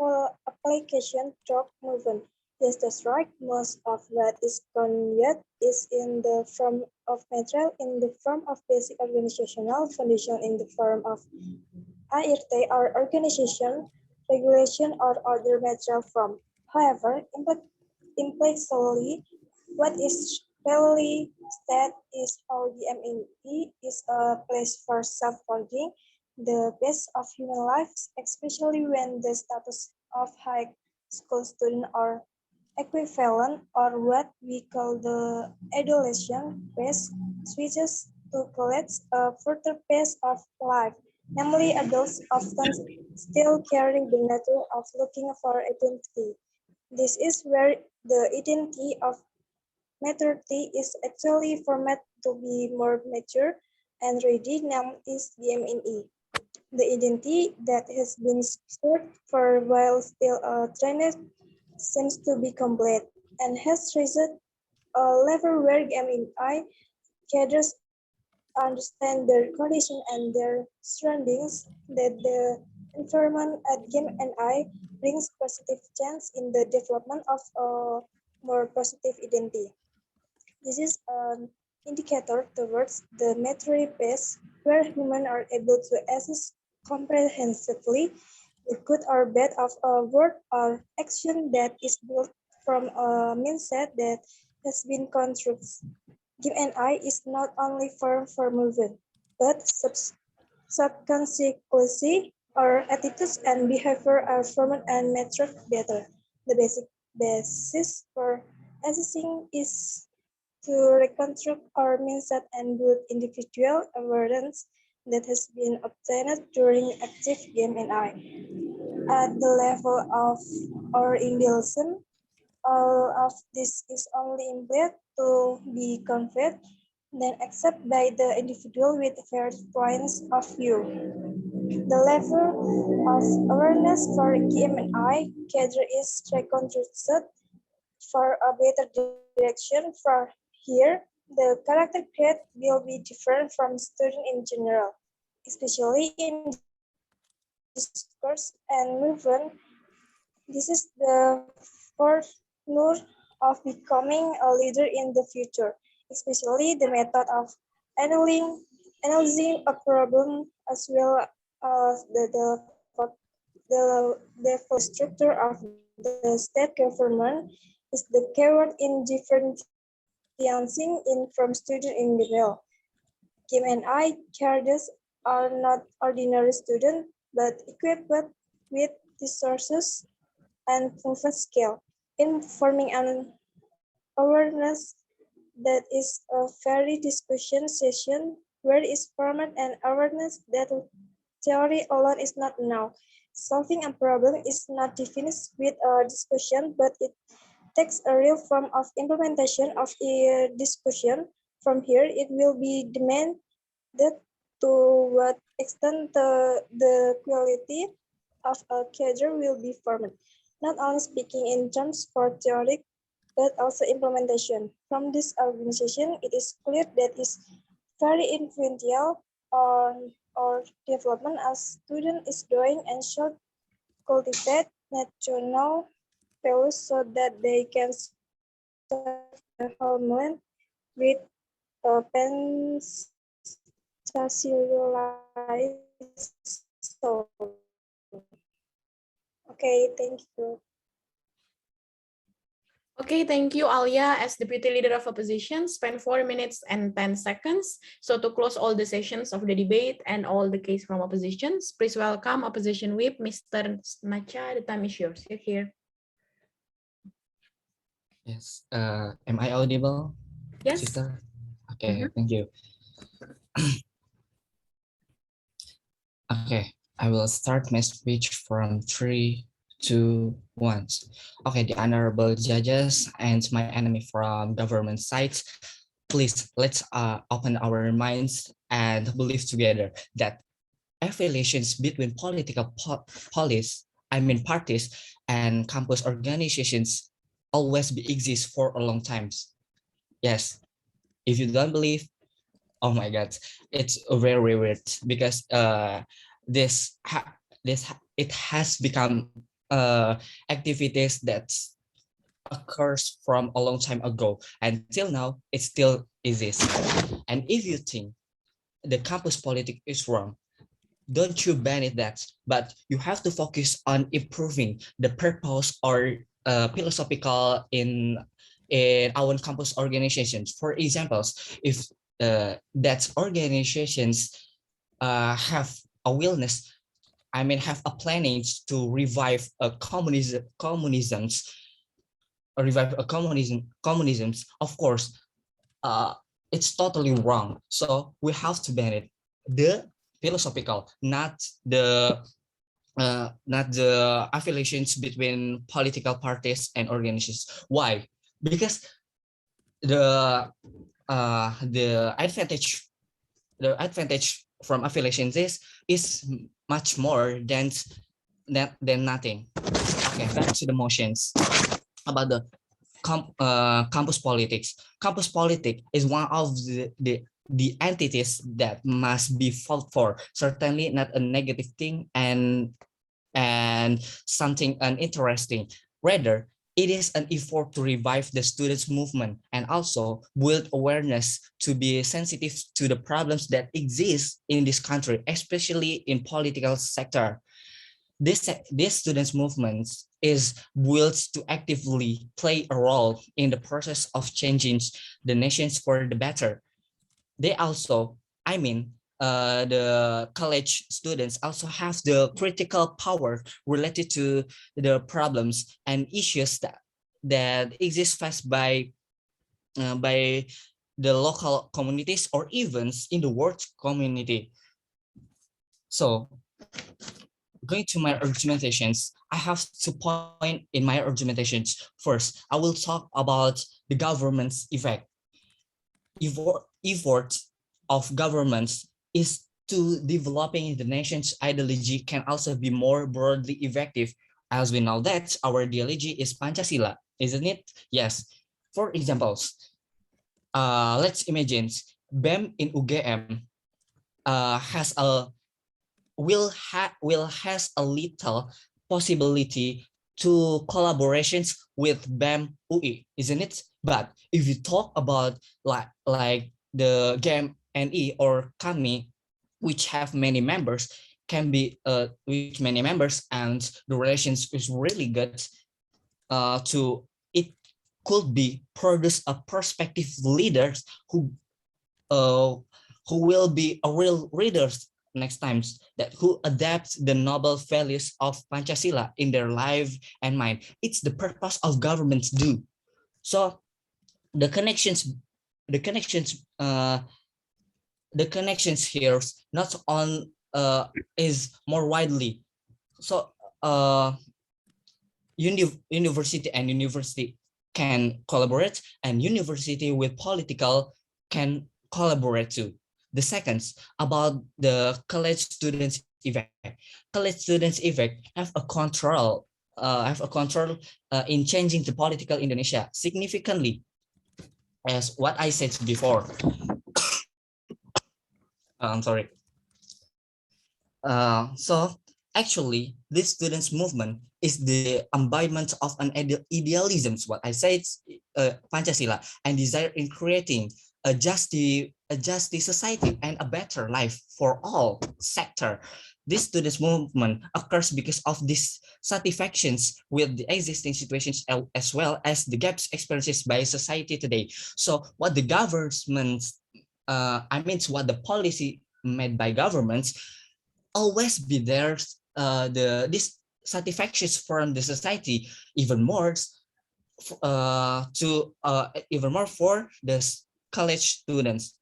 application through movement. Yes, that's right. Most of what is conducted is in the form of material, in the form of basic organizational foundation, in the form of ART or organization, regulation, or other material form. However, implicitly, what is really said is how the MNE is a place for self-funding, the best of human lives, especially when the status of high school student or equivalent, or what we call the adolescent phase, switches to college a further phase of life. Namely, adults often still carrying the nature of looking for identity. This is where the identity of maturity is actually formatted to be more mature and ready. Now is the MNE. The identity that has been stored for a while still trained seems to be complete and has reached a level where MNI cadres understand their condition and their surroundings, that the environment at GMNI brings positive change in the development of a more positive identity. This is an indicator towards the maturity phase where humans are able to assess comprehensively the good or bad of a word or action that is built from a mindset that has been constructed. GMNI is not only firm for movement, but subconsciously our attitudes and behavior are formed and matured better. The basic basis for assessing is to reconstruct our mindset and build individual awareness that has been obtained during active GMNI. At the level of our individualism, all of this is only implied to be conveyed, then accepted by the individual with various points of view. The level of awareness for GMNI cadre is reconstructed for a better direction. For here, the character trait will be different from student in general, especially in discourse and movement. This is the fourth lure of becoming a leader in the future. especially the method of analyzing a problem as well as the full structure of the state government is the keyword in differentiating in from student in the middle. Kim and I, Curtis, are not ordinary students, but equipped with resources and proven skill in forming an awareness that is a very discussion session where is format and awareness that theory alone is not enough. Solving a problem is not defined with a discussion, but it takes a real form of implementation of a discussion. From here, it will be demanded to what extent the quality of a cadre will be formed, not only speaking in terms for theory, but also implementation. From this organization, it is clear that is very influential on our development as student is doing and should cultivate national values so that they can serve the homeland with a soul. Okay, thank you. Okay, thank you, Alia, as Deputy Leader of Opposition. Spend 4 minutes and 10 seconds. So to close all the sessions of the debate and all the case from oppositions, please welcome Opposition Whip, Mr. Nacha. The time is yours. You're here. Yes. Am I audible, Yes. sister? Okay, thank you. Okay, I will start my speech from 3, 2, 1. Okay, the honorable judges and my enemy from government sides, please let's open our minds and believe together that affiliations between political parties and campus organizations always exist for a long time. Yes, if you don't believe, oh my God, it's very weird because it has become activities that occurs from a long time ago and till now it still exists. And if you think the campus politics is wrong, don't you ban it that, but you have to focus on improving the purpose or philosophical in our campus organizations. For examples, if that organizations have a willingness, have a planning to revive a communisms, of course, it's totally wrong. So we have to ban it. The philosophical, not the affiliations between political parties and organizations. Why? Because the advantage from affiliations is much more than nothing. Okay, back to the motions about the campus politics. Campus politics is one of the entities that must be fought for. Certainly not a negative thing and something uninteresting. Rather, it is an effort to revive the students' movement and also build awareness to be sensitive to the problems that exist in this country, especially in political sector. This students' movements is built to actively play a role in the process of changing the nations for the better. They also, the college students also have the critical power related to the problems and issues that exist faced by the local communities or even in the world community. So, going to my argumentations, I have 2 points in my argumentations. First, I will talk about the government's effect. Effort of governments is to developing the nation's ideology can also be more broadly effective, as we know that our ideology is Pancasila, isn't it? Yes. For examples, let's imagine BEM in UGM has a little possibility to collaborations with BEM UI, isn't it? But if you talk about like the GMNE or KAMI, which have many members, can be with many members, and the relations is really good. To it could be produce a prospective leaders who will be a real readers next times, that who adapt the noble values of Pancasila in their life and mind. It's the purpose of governments do. So the connections here not on is more widely. So university can collaborate, and university with political can collaborate too. The second, about the college students effect. College students effect have a control in changing the political Indonesia significantly, as what I said before. I'm sorry. So actually, this students movement is the embodiment of an idealism, what I said, Pancasila, and desire in creating a just society and a better life for all sector. This students movement occurs because of dissatisfactions with the existing situations, as well as the gaps experienced by society today. So what the governments, what the policy made by governments always be there, the dissatisfactions from the society, even more for the college students,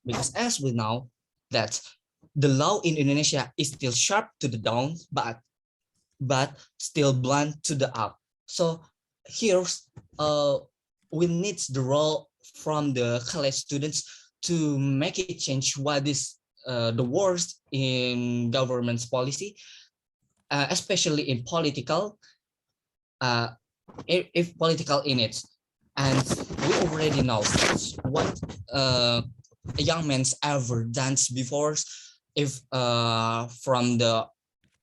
because as we know that the law in Indonesia is still sharp to the down, but still blunt to the up. So here's we need the role from the college students to make it change what is the worst in government's policy, especially in political, if political in it. And we already know what young men's ever done before, if from the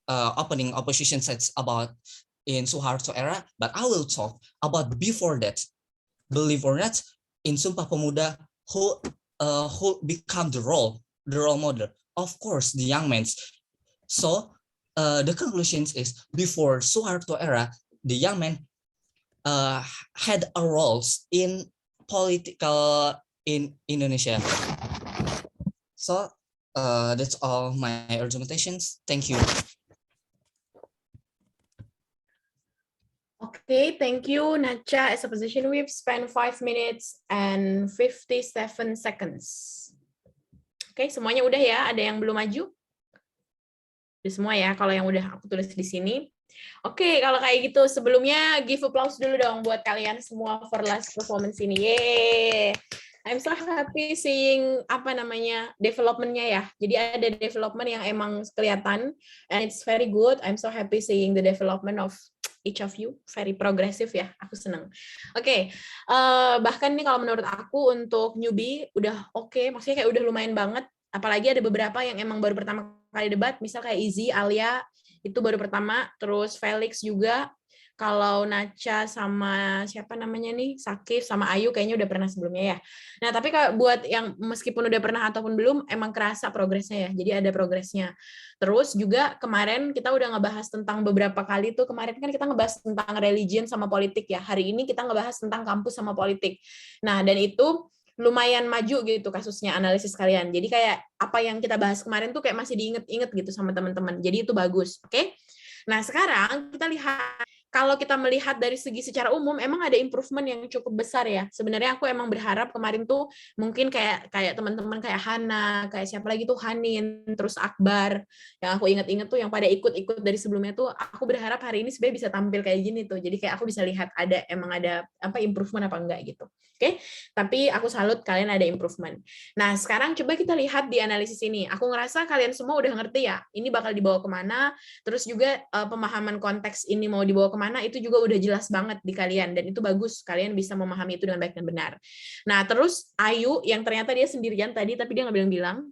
opening opposition sets about in Suharto era, but I will talk about before that. Believe or not, in Sumpah Pemuda, who become the role model? Of course, the young men. So the conclusion is, before Suharto era, the young men had a roles in political in Indonesia. So that's all my argumentations. Thank you. Okay, thank you, Nacha. As a position, we've spent 5 minutes and 57 seconds. Oke, semuanya udah ya? Ada yang belum maju? Udah semua ya, kalau yang udah aku tulis di sini. Oke, kalau kayak gitu, sebelumnya give applause dulu dong buat kalian semua for last performance ini. Yeay! I'm so happy seeing development-nya ya. Jadi ada development yang emang kelihatan, and it's very good. I'm so happy seeing the development of each of you, very progressive ya, aku seneng. Oke, bahkan nih kalau menurut aku untuk newbie udah oke, maksudnya kayak udah lumayan banget, apalagi ada beberapa yang emang baru pertama kali debat, misal kayak Izzy, Alia, itu baru pertama, terus Felix juga, kalau Nacha sama siapa namanya nih, Sakif sama Ayu kayaknya udah pernah sebelumnya ya. Nah, tapi kalau buat yang meskipun udah pernah ataupun belum, emang kerasa progresnya ya, jadi ada progresnya. Terus juga kemarin kita udah ngebahas tentang beberapa kali tuh, kemarin kan kita ngebahas tentang religion sama politik ya, hari ini kita ngebahas tentang kampus sama politik. Nah, dan itu lumayan maju gitu kasusnya, analisis kalian. Jadi kayak apa yang kita bahas kemarin tuh kayak masih diinget-inget gitu sama teman-teman. Jadi itu bagus, oke? Nah, sekarang kita lihat, kalau kita melihat dari segi secara umum, emang ada improvement yang cukup besar ya. Sebenarnya aku emang berharap kemarin tuh mungkin kayak teman-teman kayak Hana, kayak siapa lagi tuh Hanin, terus Akbar, yang aku inget-inget tuh yang pada ikut-ikut dari sebelumnya tuh, aku berharap hari ini sebenarnya bisa tampil kayak gini tuh. Jadi kayak aku bisa lihat emang ada improvement apa enggak gitu. Oke? Tapi aku salut kalian ada improvement. Nah, sekarang coba kita lihat di analisis ini. Aku ngerasa kalian semua udah ngerti ya, ini bakal dibawa kemana, terus juga pemahaman konteks ini mau dibawa kemana, kemana itu juga udah jelas banget di kalian, dan itu bagus, kalian bisa memahami itu dengan baik dan benar. Nah, terus Ayu yang ternyata dia sendirian tadi, tapi dia nggak bilang-bilang.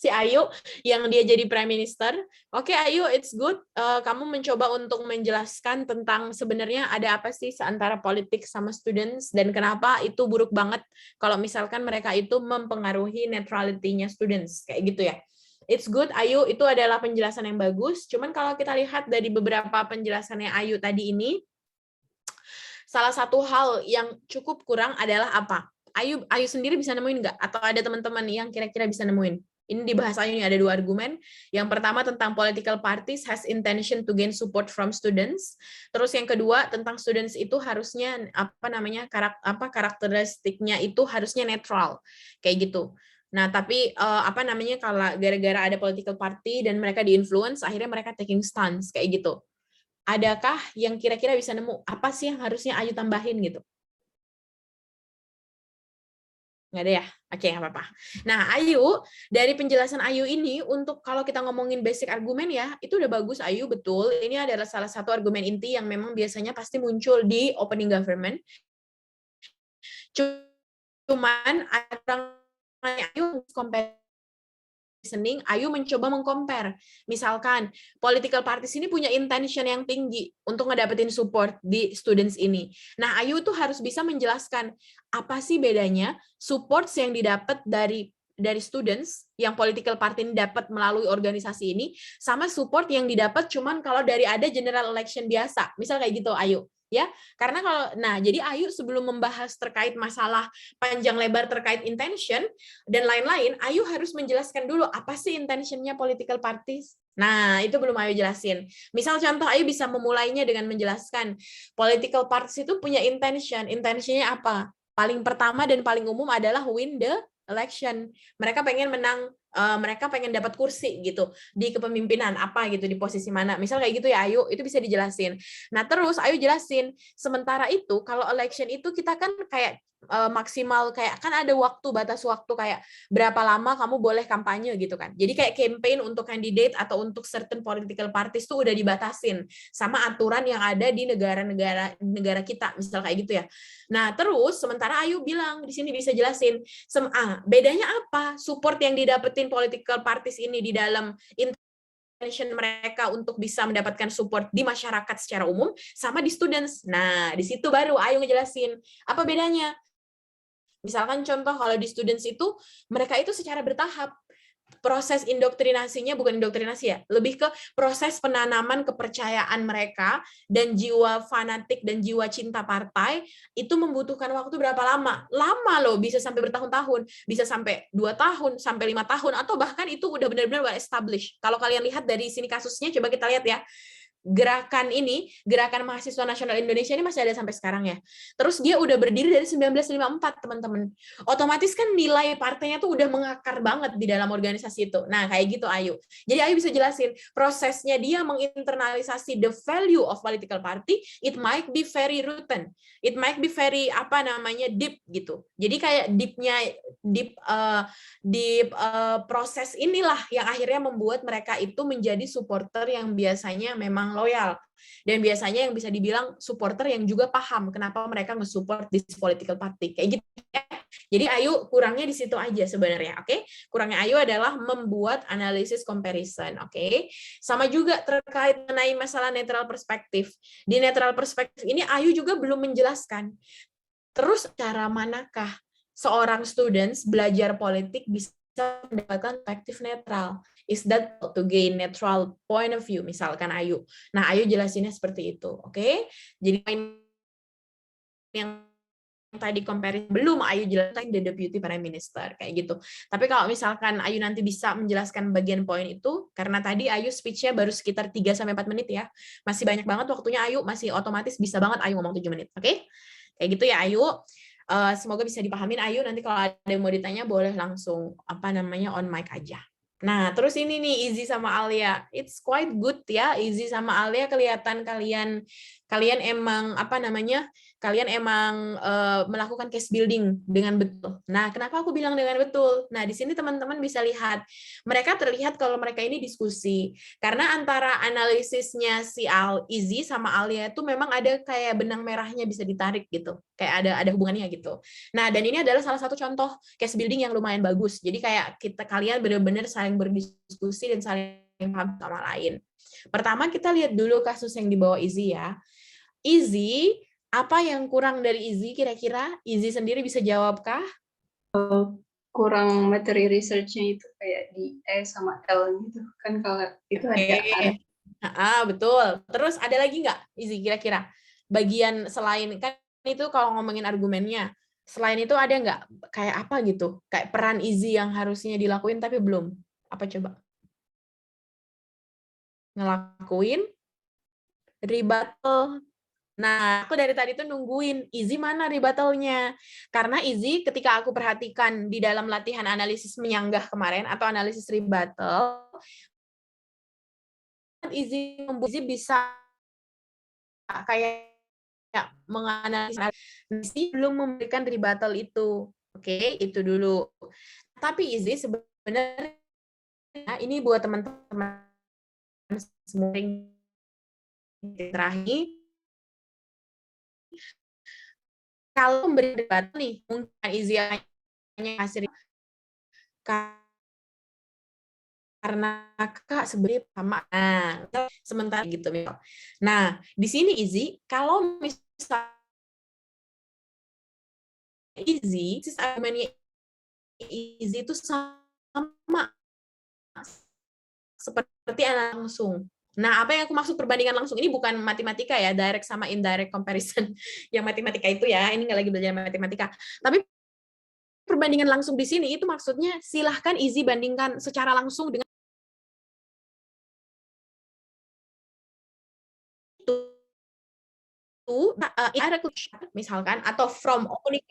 Si Ayu yang dia jadi Prime Minister. Oke, Ayu, it's good. Kamu mencoba untuk menjelaskan tentang sebenarnya ada apa sih antara politik sama students, dan kenapa itu buruk banget kalau misalkan mereka itu mempengaruhi neutrality-nya students, kayak gitu ya. It's good, Ayu, itu adalah penjelasan yang bagus. Cuman kalau kita lihat dari beberapa penjelasannya Ayu tadi ini, salah satu hal yang cukup kurang adalah apa? Ayu sendiri bisa nemuin nggak? Atau ada teman-teman yang kira-kira bisa nemuin? Ini di bahasa Ayu ini ada 2 argumen. Yang pertama tentang political parties has intention to gain support from students. Terus yang kedua tentang students itu harusnya karakteristiknya itu harusnya netral, kayak gitu. Nah, tapi kalau gara-gara ada political party dan mereka di-influence, akhirnya mereka taking stance, kayak gitu. Adakah yang kira-kira bisa nemu apa sih yang harusnya Ayu tambahin gitu? Nggak ada ya? Oke, nggak apa-apa. Nah, Ayu, dari penjelasan Ayu ini, untuk kalau kita ngomongin basic argumen ya, itu udah bagus, Ayu, betul. Ini adalah salah satu argumen inti yang memang biasanya pasti muncul di opening government. Cuman ada Ayu Ayu mencoba mengcompare. Misalkan, political parties ini punya intention yang tinggi untuk ngedapetin support di students ini. Nah, Ayu tuh harus bisa menjelaskan apa sih bedanya support yang didapat dari students yang political party ini dapat melalui organisasi ini sama support yang didapat cuman kalau dari ada general election biasa. Misal kayak gitu, Ayu. Ya, karena jadi Ayu sebelum membahas terkait masalah panjang lebar terkait intention dan lain-lain, Ayu harus menjelaskan dulu apa sih intentionnya political parties. Nah, itu belum Ayu jelasin. Misal contoh, Ayu bisa memulainya dengan menjelaskan political parties itu punya intention. Intentionnya apa? Paling pertama dan paling umum adalah win the election. Mereka pengen menang, mereka pengen dapat kursi gitu di kepemimpinan apa gitu, di posisi mana. Misal kayak gitu ya, Ayu, itu bisa dijelasin. Nah, terus Ayu jelasin, sementara itu kalau election itu kita kan kayak maksimal, kayak kan ada batas waktu kayak berapa lama kamu boleh kampanye gitu kan. Jadi kayak campaign untuk candidate atau untuk certain political parties tuh udah dibatasin sama aturan yang ada di negara kita, misal kayak gitu ya. Nah, terus sementara Ayu bilang di sini bisa jelasin bedanya apa support yang didapetin political parties ini di dalam intention mereka untuk bisa mendapatkan support di masyarakat secara umum sama di students. Nah, di situ baru Ayu ngejelasin apa bedanya. Misalkan contoh kalau di students itu mereka itu secara bertahap. Proses indoktrinasinya bukan indoktrinasi ya, lebih ke proses penanaman kepercayaan mereka dan jiwa fanatik dan jiwa cinta partai itu membutuhkan waktu berapa lama? Lama loh, bisa sampai bertahun-tahun, bisa sampai 2 tahun, sampai 5 tahun, atau bahkan itu udah benar-benar well established. Kalau kalian lihat dari sini kasusnya, coba kita lihat ya. Gerakan Mahasiswa Nasional Indonesia ini masih ada sampai sekarang ya. Terus dia udah berdiri dari 1954, teman-teman. Otomatis kan nilai partainya tuh udah mengakar banget di dalam organisasi itu. Nah, kayak gitu Ayu. Jadi Ayu bisa jelasin prosesnya dia menginternalisasi the value of political party, it might be very rotten. It might be very deep gitu. Jadi kayak deep proses inilah yang akhirnya membuat mereka itu menjadi supporter yang biasanya memang loyal, dan biasanya yang bisa dibilang supporter yang juga paham kenapa mereka nge-support this political party, kayak gitu ya. Jadi Ayu kurangnya di situ aja sebenarnya, oke? Kurangnya Ayu adalah membuat analisis comparison, oke? Sama juga terkait mengenai masalah netral perspektif. Di netral perspektif ini Ayu juga belum menjelaskan. Terus cara manakah seorang students belajar politik bisa mendapatkan perspektif netral? Is that to gain neutral point of view, misalkan Ayu. Nah, Ayu jelasinnya seperti itu, oke? Jadi yang tadi comparison belum Ayu jelaskan the deputy prime minister, kayak gitu. Tapi kalau misalkan Ayu nanti bisa menjelaskan bagian poin itu, karena tadi Ayu speech-nya baru sekitar 3-4 menit ya, masih banyak banget waktunya Ayu, masih otomatis bisa banget Ayu ngomong 7 menit, oke? Kayak gitu ya Ayu. Semoga bisa dipahamin Ayu. Nanti kalau ada yang mau ditanya boleh langsung on mic aja. Nah, terus ini nih Izzy sama Alia. It's quite good ya, Izzy sama Alia, kelihatan kalian emang kalian emang melakukan case building dengan betul. Nah, kenapa aku bilang dengan betul? Nah, di sini teman-teman bisa lihat, mereka terlihat kalau mereka ini diskusi. Karena antara analisisnya si Izzy sama Alia itu memang ada kayak benang merahnya bisa ditarik gitu. Kayak ada hubungannya gitu. Nah, dan ini adalah salah satu contoh case building yang lumayan bagus. Jadi kayak kalian benar-benar saling berdiskusi dan saling paham sama lain. Pertama kita lihat dulu kasus yang dibawa Izzy ya. Izzy, apa yang kurang dari Izzy kira-kira? Izzy sendiri bisa jawabkah? Kurang materi research-nya itu kayak di E sama L gitu kan, kalau itu ada. Betul. Terus ada lagi nggak Izzy kira-kira? Bagian selain, kan itu kalau ngomongin argumennya, selain itu ada nggak kayak apa gitu? Kayak peran Izzy yang harusnya dilakuin tapi belum. Apa coba? Ngelakuin rebuttal. Nah, aku dari tadi tuh nungguin Izzy mana rebuttal-nya. Karena Izzy ketika aku perhatikan di dalam latihan analisis menyanggah kemarin atau analisis rebuttal, Izzy bisa kayak menganalisis, belum memberikan rebuttal itu. Oke, itu dulu. Tapi Izzy sebenarnya ini buat teman-teman semua yang terakhir, kalau memberi debat nih, mungkin Izzy hanya kasih karena Kak sebenarnya sama. Nah, sementara gitu. Nah, di sini Izzy, kalau misalnya Izzy, argumennya Izzy itu sama seperti anak langsung. Nah, apa yang aku maksud perbandingan langsung ini bukan matematika ya, direct sama indirect comparison. Yang matematika itu ya, ini nggak lagi belajar matematika. Tapi perbandingan langsung di sini itu maksudnya silahkan Izzy bandingkan secara langsung dengan itu, misalkan, atau from opening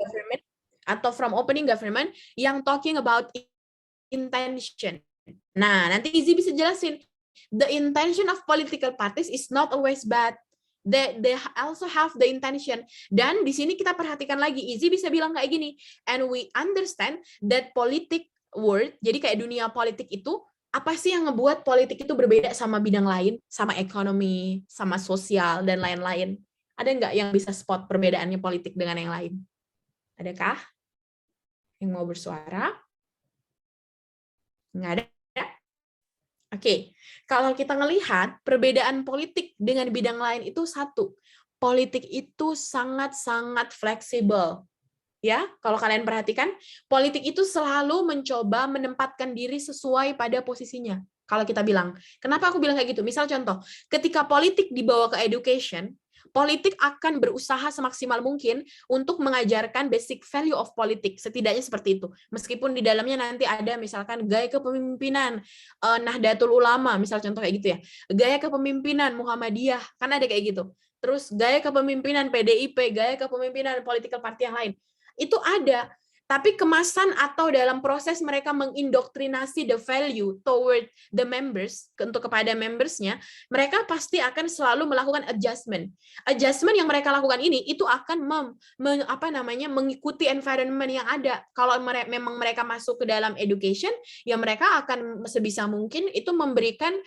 government yang talking about intention. Nah, nanti Izzy bisa jelasin, the intention of political parties is not always bad. They also have the intention. Dan di sini kita perhatikan lagi, Izzy bisa bilang kayak gini, and we understand that politic world, jadi kayak dunia politik itu, apa sih yang ngebuat politik itu berbeda sama bidang lain, sama ekonomi, sama sosial, dan lain-lain. Ada nggak yang bisa spot perbedaannya politik dengan yang lain? Adakah yang mau bersuara? Nggak ada? Oke, kalau kita ngelihat perbedaan politik dengan bidang lain itu satu, politik itu sangat-sangat fleksibel. Ya, kalau kalian perhatikan, politik itu selalu mencoba menempatkan diri sesuai pada posisinya. Kalau kita bilang, kenapa aku bilang kayak gitu? Misal contoh, ketika politik dibawa ke education, politik akan berusaha semaksimal mungkin untuk mengajarkan basic value of politik, setidaknya seperti itu. Meskipun di dalamnya nanti ada misalkan gaya kepemimpinan Nahdlatul Ulama, misal contoh kayak gitu ya. Gaya kepemimpinan Muhammadiyah, kan ada kayak gitu. Terus gaya kepemimpinan PDIP, gaya kepemimpinan political party yang lain. Itu ada, tapi kemasan atau dalam proses mereka mengindoktrinasi the value toward the members, untuk kepada membersnya, mereka pasti akan selalu melakukan adjustment. Adjustment yang mereka lakukan ini itu akan mengikuti environment yang ada. Kalau memang mereka masuk ke dalam education, ya mereka akan sebisa mungkin itu memberikan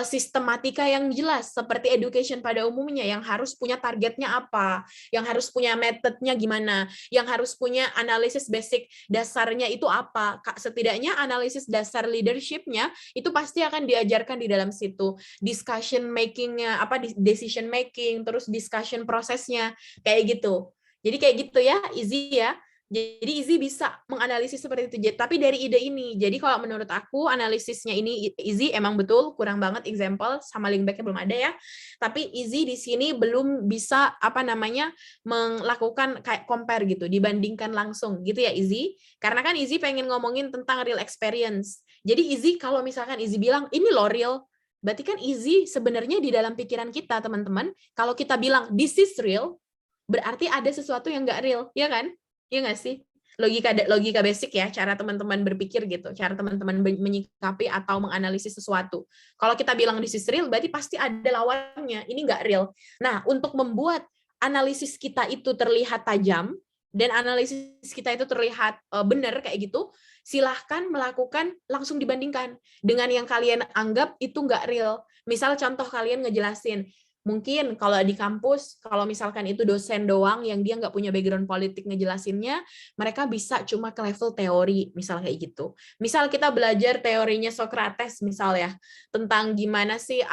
sistematika yang jelas seperti education pada umumnya, yang harus punya targetnya apa, yang harus punya metodenya gimana, yang harus punya analisis basic dasarnya itu apa. Setidaknya analisis dasar leadership-nya itu pasti akan diajarkan di dalam situ. Discussion making-nya, decision making, terus discussion prosesnya, kayak gitu. Jadi kayak gitu ya, Izzy ya. Jadi Izzy bisa menganalisis seperti itu. Tapi dari ide ini, jadi kalau menurut aku analisisnya ini Izzy emang betul kurang banget example, sama link back-nya belum ada ya. Tapi Izzy di sini belum bisa melakukan kayak compare gitu, dibandingkan langsung gitu ya Izzy. Karena kan Izzy pengen ngomongin tentang real experience. Jadi Izzy kalau misalkan Izzy bilang ini loh real, berarti kan Izzy sebenarnya di dalam pikiran kita teman-teman, kalau kita bilang this is real, berarti ada sesuatu yang nggak real, ya kan? Iya nggak sih? Logika basic ya, cara teman-teman berpikir gitu, cara teman-teman menyikapi atau menganalisis sesuatu. Kalau kita bilang this is real, berarti pasti ada lawannya, ini nggak real. Nah, untuk membuat analisis kita itu terlihat tajam dan analisis kita itu terlihat benar kayak gitu, silahkan melakukan langsung dibandingkan dengan yang kalian anggap itu nggak real. Misal contoh kalian ngejelasin, mungkin kalau di kampus, kalau misalkan itu dosen doang yang dia nggak punya background politik ngejelasinnya, mereka bisa cuma ke level teori, misal kayak gitu. Misal kita belajar teorinya Socrates, misal ya, tentang gimana sih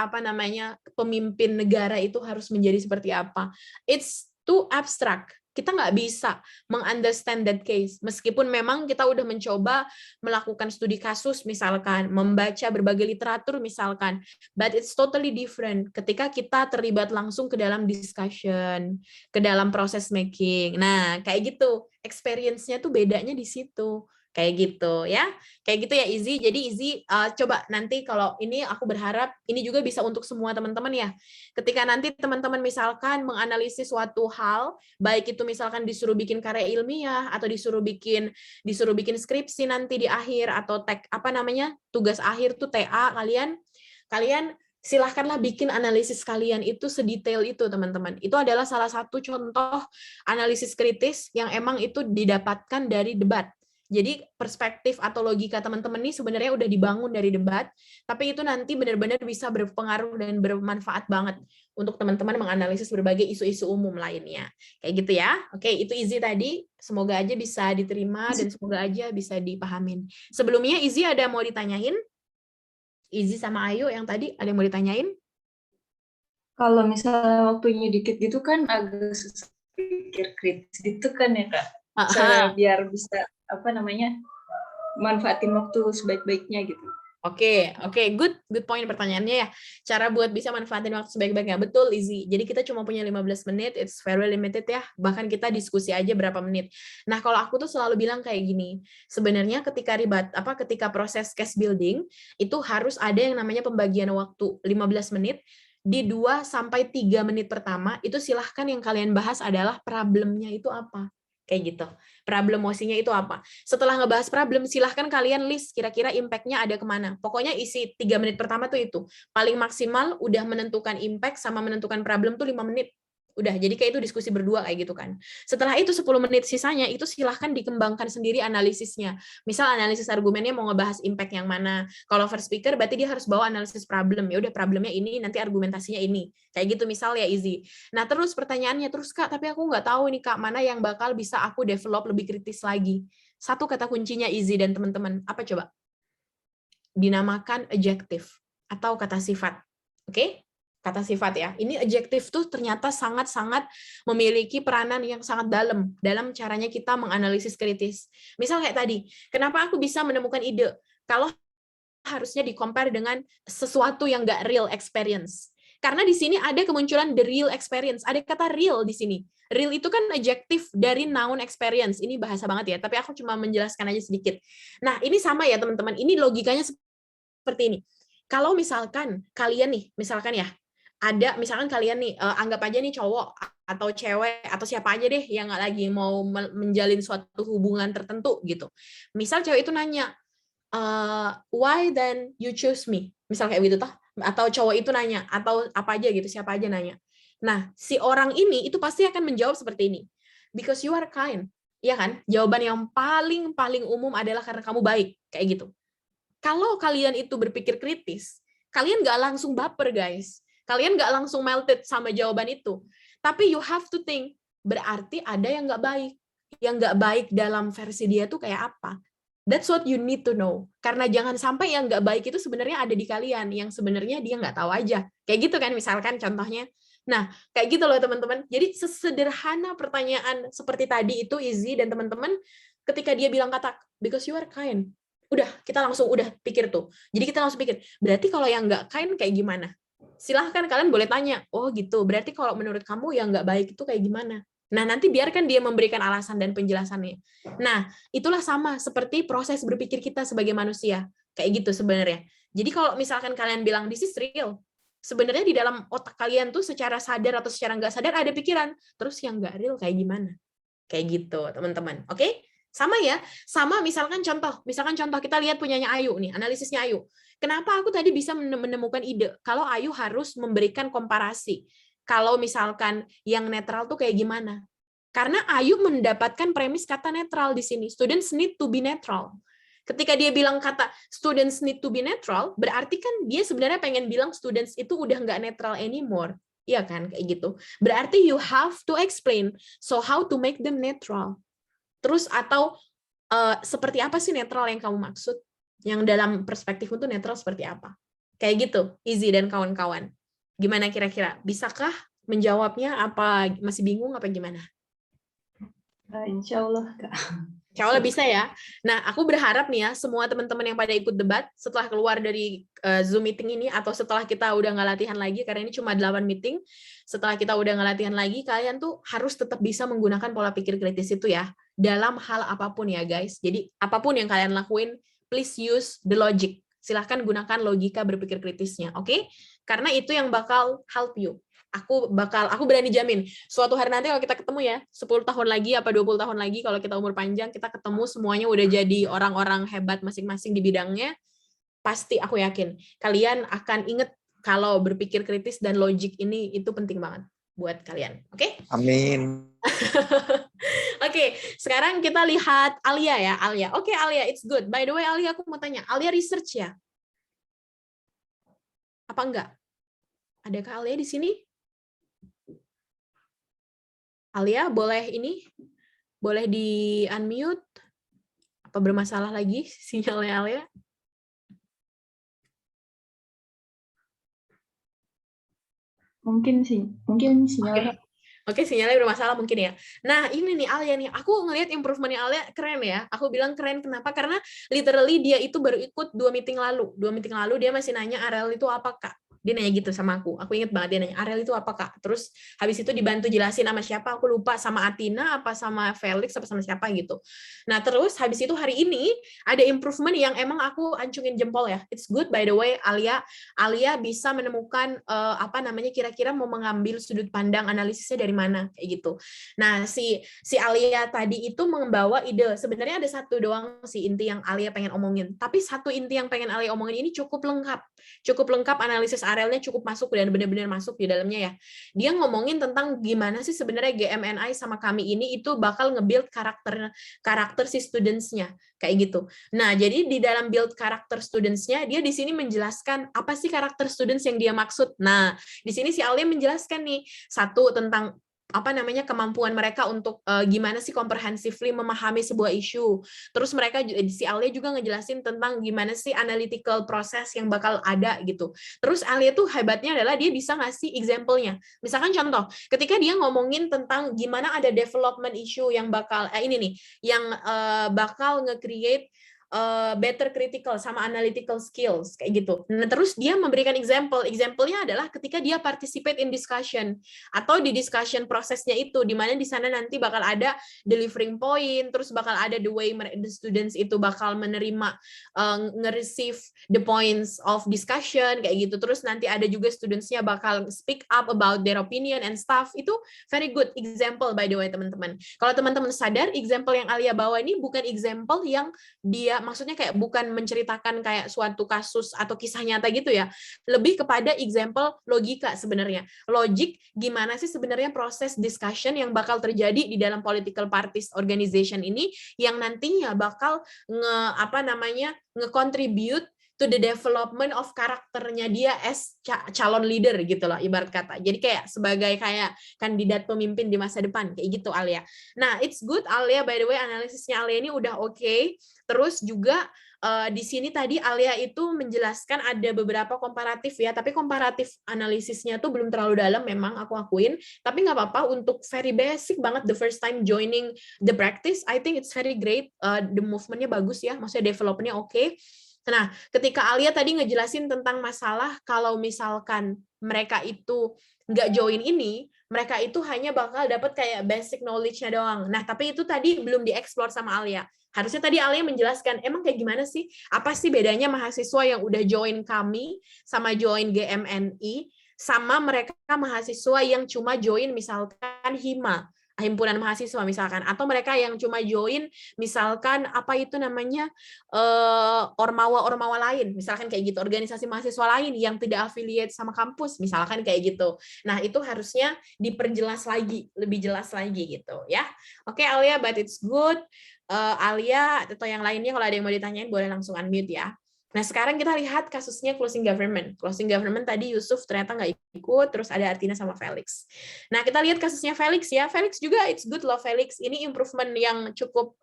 pemimpin negara itu harus menjadi seperti apa. It's too abstract. Kita nggak bisa meng-understand that case. Meskipun memang kita udah mencoba melakukan studi kasus, misalkan, membaca berbagai literatur, misalkan, but it's totally different ketika kita terlibat langsung ke dalam discussion, ke dalam proses making. Nah, kayak gitu. Experience-nya tuh bedanya di situ. Kayak gitu ya. Kayak gitu ya Izzy. Jadi Izzy coba nanti kalau ini aku berharap ini juga bisa untuk semua teman-teman ya. Ketika nanti teman-teman misalkan menganalisis suatu hal, baik itu misalkan disuruh bikin karya ilmiah atau disuruh bikin skripsi nanti di akhir atau tugas akhir tuh TA kalian silahkanlah bikin analisis kalian itu sedetail itu teman-teman. Itu adalah salah satu contoh analisis kritis yang emang itu didapatkan dari debat. Jadi perspektif atau logika teman-teman ini sebenarnya udah dibangun dari debat, tapi itu nanti benar-benar bisa berpengaruh dan bermanfaat banget untuk teman-teman menganalisis berbagai isu-isu umum lainnya. Kayak gitu ya. Oke, itu Izzy tadi. Semoga aja bisa diterima dan semoga aja bisa dipahamin. Sebelumnya Izzy ada mau ditanyain? Izzy sama Ayu yang tadi ada yang mau ditanyain? Kalau misalnya waktunya dikit gitu kan agak susah pikir kritis gitu kan ya Kak. Cara biar bisa manfaatin waktu sebaik-baiknya gitu. Oke, good point pertanyaannya ya. Cara buat bisa manfaatin waktu sebaik-baiknya. Betul, Izzy. Jadi kita cuma punya 15 menit, it's very limited ya. Bahkan kita diskusi aja berapa menit. Nah, kalau aku tuh selalu bilang kayak gini. Sebenarnya ketika proses case building, itu harus ada yang namanya pembagian waktu 15 menit. Di 2 sampai 3 menit pertama, itu silahkan yang kalian bahas adalah problemnya itu apa. Kayak gitu. Problem motionnya itu apa. Setelah ngebahas problem, silahkan kalian list kira-kira impact-nya ada kemana. Pokoknya isi 3 menit pertama tuh itu. Paling maksimal udah menentukan impact sama menentukan problem tuh 5 menit. Udah, jadi kayak itu diskusi berdua kayak gitu kan. Setelah itu 10 menit sisanya, itu silahkan dikembangkan sendiri analisisnya. Misal analisis argumennya mau ngebahas impact yang mana. Kalau first speaker, berarti dia harus bawa analisis problem. Ya udah, problemnya ini, nanti argumentasinya ini. Kayak gitu misal ya, Izzy. Nah, terus pertanyaannya, terus Kak, tapi aku nggak tahu nih Kak, mana yang bakal bisa aku develop lebih kritis lagi. Satu kata kuncinya Izzy dan teman-teman. Apa coba? Dinamakan adjective atau kata sifat. Oke? Kata sifat ya. Ini adjektif tuh ternyata sangat-sangat memiliki peranan yang sangat dalam caranya kita menganalisis kritis. Misal kayak tadi, kenapa aku bisa menemukan ide? Kalau harusnya di-compare dengan sesuatu yang nggak real experience. Karena di sini ada kemunculan the real experience. Ada kata real di sini. Real itu kan adjektif dari noun experience. Ini bahasa banget ya, tapi aku cuma menjelaskan aja sedikit. Nah, ini sama ya teman-teman. Ini logikanya seperti ini. Kalau misalkan kalian nih, misalkan ya, ada misalkan kalian nih anggap aja nih cowok atau cewek atau siapa aja deh yang nggak lagi mau menjalin suatu hubungan tertentu gitu. Misal cewek itu nanya, why then you choose me? Misal kayak gitu toh. Atau cowok itu nanya atau apa aja gitu, siapa aja nanya. Nah, si orang ini itu pasti akan menjawab seperti ini. Because you are kind. Iya kan? Jawaban yang paling umum adalah karena kamu baik, kayak gitu. Kalau kalian itu berpikir kritis, kalian nggak langsung baper, guys. Kalian nggak langsung melted sama jawaban itu. Tapi you have to think, berarti ada yang nggak baik. Yang nggak baik dalam versi dia tuh kayak apa? That's what you need to know. Karena jangan sampai yang nggak baik itu sebenarnya ada di kalian, yang sebenarnya dia nggak tahu aja. Kayak gitu kan, misalkan contohnya. Nah, kayak gitu loh teman-teman. Jadi sesederhana pertanyaan seperti tadi itu, Izzy dan teman-teman, ketika dia bilang kata, because you are kind. Udah, kita langsung pikir tuh. Jadi kita langsung pikir, berarti kalau yang nggak kind kayak gimana? Silahkan kalian boleh tanya, oh gitu, berarti kalau menurut kamu yang nggak baik itu kayak gimana? Nah, nanti biarkan dia memberikan alasan dan penjelasannya. Nah, itulah sama seperti proses berpikir kita sebagai manusia. Kayak gitu sebenarnya. Jadi kalau misalkan kalian bilang, this is real, sebenarnya di dalam otak kalian tuh secara sadar atau secara nggak sadar ada pikiran, terus yang nggak real kayak gimana? Kayak gitu, teman-teman. Oke? Sama ya, sama misalkan contoh kita lihat punyanya Ayu nih, analisisnya Ayu. Kenapa aku tadi bisa menemukan ide? Kalau Ayu harus memberikan komparasi. kalau misalkan yang netral tuh kayak gimana. Karena Ayu mendapatkan premis kata netral di sini. Students need to be neutral. Ketika dia bilang kata students need to be neutral, berarti kan dia sebenarnya pengen bilang students itu udah nggak netral anymore. Iya kan, kayak gitu. Berarti you have to explain, so how to make them neutral. Terus atau seperti apa sih netral yang kamu maksud? Yang dalam perspektif itu netral seperti apa? Kayak gitu, Izzy dan kawan-kawan. Gimana kira-kira? Bisakah menjawabnya? Apa masih bingung apa gimana? Insya Allah, Kak. Insya Allah bisa ya. Nah, aku berharap nih ya, semua teman-teman yang pada ikut debat, setelah keluar dari Zoom meeting ini, atau setelah kita udah nggak latihan lagi, karena ini cuma 8 meeting, setelah kita udah nggak latihan lagi, kalian tuh harus tetap bisa menggunakan pola pikir kritis itu ya, dalam hal apapun ya guys. Jadi, apapun yang kalian lakuin, please use the logic. Silahkan gunakan logika berpikir kritisnya, oke? Karena itu yang bakal help you. Aku berani jamin, suatu hari nanti kalau kita ketemu ya, 10 tahun lagi, apa 20 tahun lagi, kalau kita umur panjang, kita ketemu semuanya udah jadi orang-orang hebat masing-masing di bidangnya, pasti aku yakin, kalian akan inget kalau berpikir kritis dan logik ini itu penting banget buat kalian, oke? Amin. Oke, sekarang kita lihat Alia ya, Alia. Oke, Alia, it's good. By the way, Alia, aku mau tanya, Alia research ya? Apa enggak? Adakah Alia di sini? Alia, boleh ini? Boleh di unmute? Apa bermasalah lagi sinyalnya Alia? Mungkin sinyalnya. Oke, sinyalnya bermasalah mungkin ya. Nah, ini nih Alia nih, aku ngelihat improvementnya Alia keren ya. Aku bilang keren kenapa? Karena literally dia itu baru ikut 2 meeting lalu. 2 meeting lalu dia masih nanya Arel itu apa, Kak? Dia nanya gitu sama aku. Aku inget banget dia nanya, Arel itu apa, Kak? Terus habis itu dibantu jelasin sama siapa, aku lupa, sama Atina, apa sama Felix, apa sama siapa gitu. Nah, terus habis itu hari ini ada improvement yang emang aku ancungin jempol ya. It's good, by the way, Alia bisa menemukan kira-kira mau mengambil sudut pandang analisisnya dari mana, kayak gitu. Nah, si Alia tadi itu membawa ide. Sebenarnya ada satu doang sih inti yang Alia pengen omongin. Tapi satu inti yang pengen Alia omongin ini cukup lengkap. Cukup lengkap, analisis Arelnya cukup masuk dan benar-benar masuk di dalamnya ya. Dia ngomongin tentang gimana sih sebenarnya GMNI sama kami ini itu bakal nge-build karakter si students-nya kayak gitu. Nah, jadi di dalam build karakter students-nya, dia di sini menjelaskan apa sih karakter students yang dia maksud. Nah, di sini si Alia menjelaskan nih, satu tentang kemampuan mereka untuk gimana sih comprehensively memahami sebuah isu. Terus mereka, si Alia juga ngejelasin tentang gimana sih analytical proses yang bakal ada gitu. Terus Alia tuh hebatnya adalah dia bisa ngasih example-nya. Misalkan contoh, ketika dia ngomongin tentang gimana ada development issue yang bakal bakal nge-create better critical sama analytical skills kayak gitu. Nah, terus dia memberikan example-nya adalah ketika dia participate in discussion atau di discussion prosesnya itu, di mana di sana nanti bakal ada delivering point, terus bakal ada the way the students itu bakal menerima nge-receive the points of discussion kayak gitu. Terus nanti ada juga students-nya bakal speak up about their opinion and stuff. Itu very good example by the way teman-teman. Kalau teman-teman sadar, example yang Alia bawa ini bukan example yang dia maksudnya kayak bukan menceritakan kayak suatu kasus atau kisah nyata gitu ya, lebih kepada example logika sebenarnya. Logik gimana sih sebenarnya proses discussion yang bakal terjadi di dalam political parties organization ini yang nantinya bakal nge-contribute to the development of karakternya dia as calon leader gitu loh, ibarat kata. Jadi kayak sebagai kayak kandidat pemimpin di masa depan kayak gitu Alia. Nah, it's good Alia, by the way analisisnya Alia ini udah oke. Terus juga di sini tadi Alia itu menjelaskan ada beberapa komparatif ya, tapi komparatif analisisnya tuh belum terlalu dalam memang aku akuin, tapi nggak apa-apa untuk very basic banget the first time joining the practice, I think it's very great, the movement-nya bagus ya, maksudnya development-nya oke. Nah, ketika Alia tadi ngejelasin tentang masalah kalau misalkan mereka itu nggak join ini, mereka itu hanya bakal dapat kayak basic knowledge-nya doang. Nah, tapi itu tadi belum dieksplor sama Alia. Harusnya tadi Alia menjelaskan, emang kayak gimana sih? Apa sih bedanya mahasiswa yang udah join kami sama join GMNI sama mereka mahasiswa yang cuma join misalkan HIMA himpunan mahasiswa misalkan, atau mereka yang cuma join misalkan apa itu namanya ormawa-ormawa lain, misalkan kayak gitu, organisasi mahasiswa lain yang tidak affiliate sama kampus, misalkan kayak gitu. Nah, itu harusnya diperjelas lagi, lebih jelas lagi gitu ya. Oke, Alia, but it's good. Alia atau yang lainnya kalau ada yang mau ditanyain boleh langsung unmute ya. Nah, sekarang kita lihat kasusnya closing government. Closing government tadi Yusuf ternyata nggak ikut, terus ada Artina sama Felix. Nah, kita lihat kasusnya Felix ya. Felix juga it's good loh Felix. Ini improvement yang cukup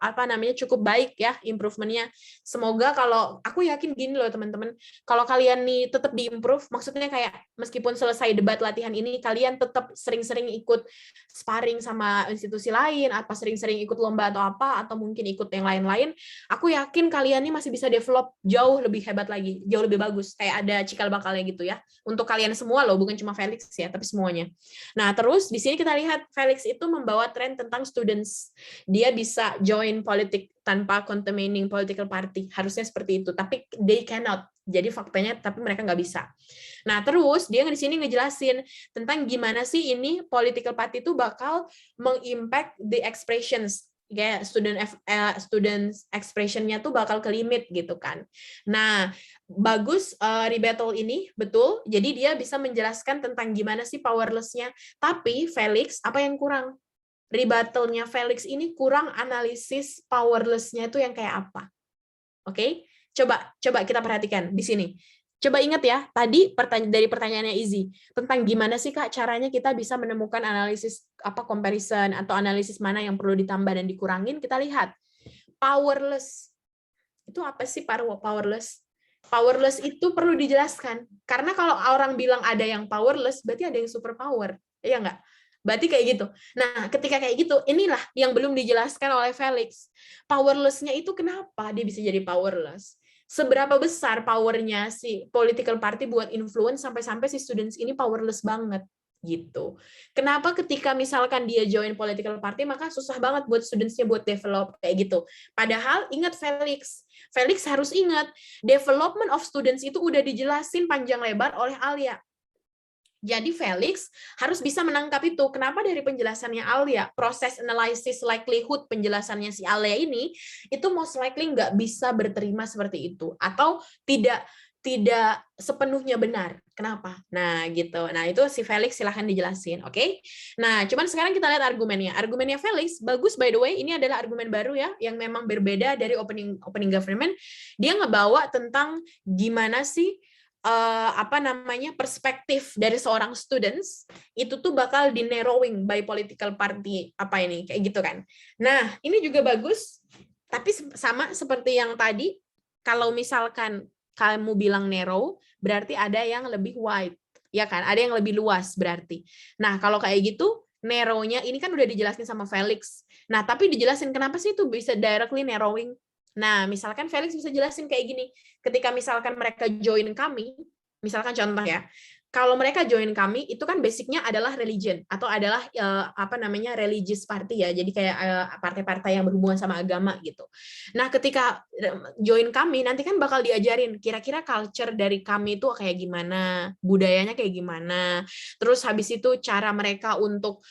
cukup baik ya improvementnya. Semoga kalau aku yakin gini loh teman-teman, kalau kalian nih tetap diimprove, maksudnya kayak meskipun selesai debat latihan ini kalian tetap sering-sering ikut sparring sama institusi lain, apa sering-sering ikut lomba atau apa, atau mungkin ikut yang lain-lain, aku yakin kalian nih masih bisa develop jauh lebih hebat lagi, jauh lebih bagus, kayak ada cikal bakalnya gitu ya, untuk kalian semua loh, bukan cuma Felix ya, tapi semuanya. Nah, terus di sini kita lihat Felix itu membawa tren tentang students, dia bisa join politik tanpa containing political party, harusnya seperti itu, tapi they cannot, jadi faktanya tapi mereka nggak bisa. Nah, terus dia di sini ngejelasin tentang gimana sih ini political party itu bakal mengimpact the expressions, kayak student expression-nya tuh bakal ke limit gitu kan. Nah, bagus rebuttal ini, betul. Jadi dia bisa menjelaskan tentang gimana sih powerless-nya. Tapi Felix, apa yang kurang? Rebuttal-nya Felix ini kurang analisis powerless-nya itu yang kayak apa. Oke? Coba kita perhatikan di sini. Coba ingat ya, tadi dari pertanyaannya Izzy, tentang gimana sih Kak caranya kita bisa menemukan analisis comparison atau analisis mana yang perlu ditambah dan dikurangin, kita lihat. Powerless. Itu apa sih powerless? Powerless itu perlu dijelaskan. Karena kalau orang bilang ada yang powerless, berarti ada yang super power. Iya nggak? Berarti kayak gitu. Nah, ketika kayak gitu, inilah yang belum dijelaskan oleh Felix. Powerless-nya itu kenapa dia bisa jadi powerless? Seberapa besar powernya si political party buat influence sampai-sampai si students ini powerless banget gitu. Kenapa ketika misalkan dia join political party maka susah banget buat studentsnya buat develop kayak gitu. Padahal ingat Felix harus ingat development of students itu udah dijelasin panjang lebar oleh Alia. Jadi Felix harus bisa menangkap itu. Kenapa dari penjelasannya Alia, proses analysis likelihood penjelasannya si Alia ini, itu most likely nggak bisa berterima seperti itu. Atau tidak sepenuhnya benar. Kenapa? Nah, gitu. Nah, itu si Felix silahkan dijelasin, oke? Nah, cuman sekarang kita lihat argumennya. Argumennya Felix, bagus by the way, ini adalah argumen baru ya, yang memang berbeda dari opening government. Dia ngebawa tentang gimana sih perspektif dari seorang students itu tuh bakal di narrowing by political party kayak gitu kan. Nah, ini juga bagus, tapi sama seperti yang tadi, kalau misalkan kamu bilang narrow, berarti ada yang lebih wide, ya kan? Ada yang lebih luas berarti. Nah, kalau kayak gitu, narrow-nya ini kan udah dijelasin sama Felix. Nah, tapi dijelasin kenapa sih itu bisa directly narrowing? Nah, misalkan Felix bisa jelasin kayak gini, ketika misalkan mereka join kami, misalkan contoh ya, kalau mereka join kami, itu kan basicnya adalah religion, atau adalah religious party ya, jadi kayak partai-partai yang berhubungan sama agama gitu. Nah, ketika join kami, nanti kan bakal diajarin, kira-kira culture dari kami itu kayak gimana, budayanya kayak gimana, terus habis itu cara mereka untuk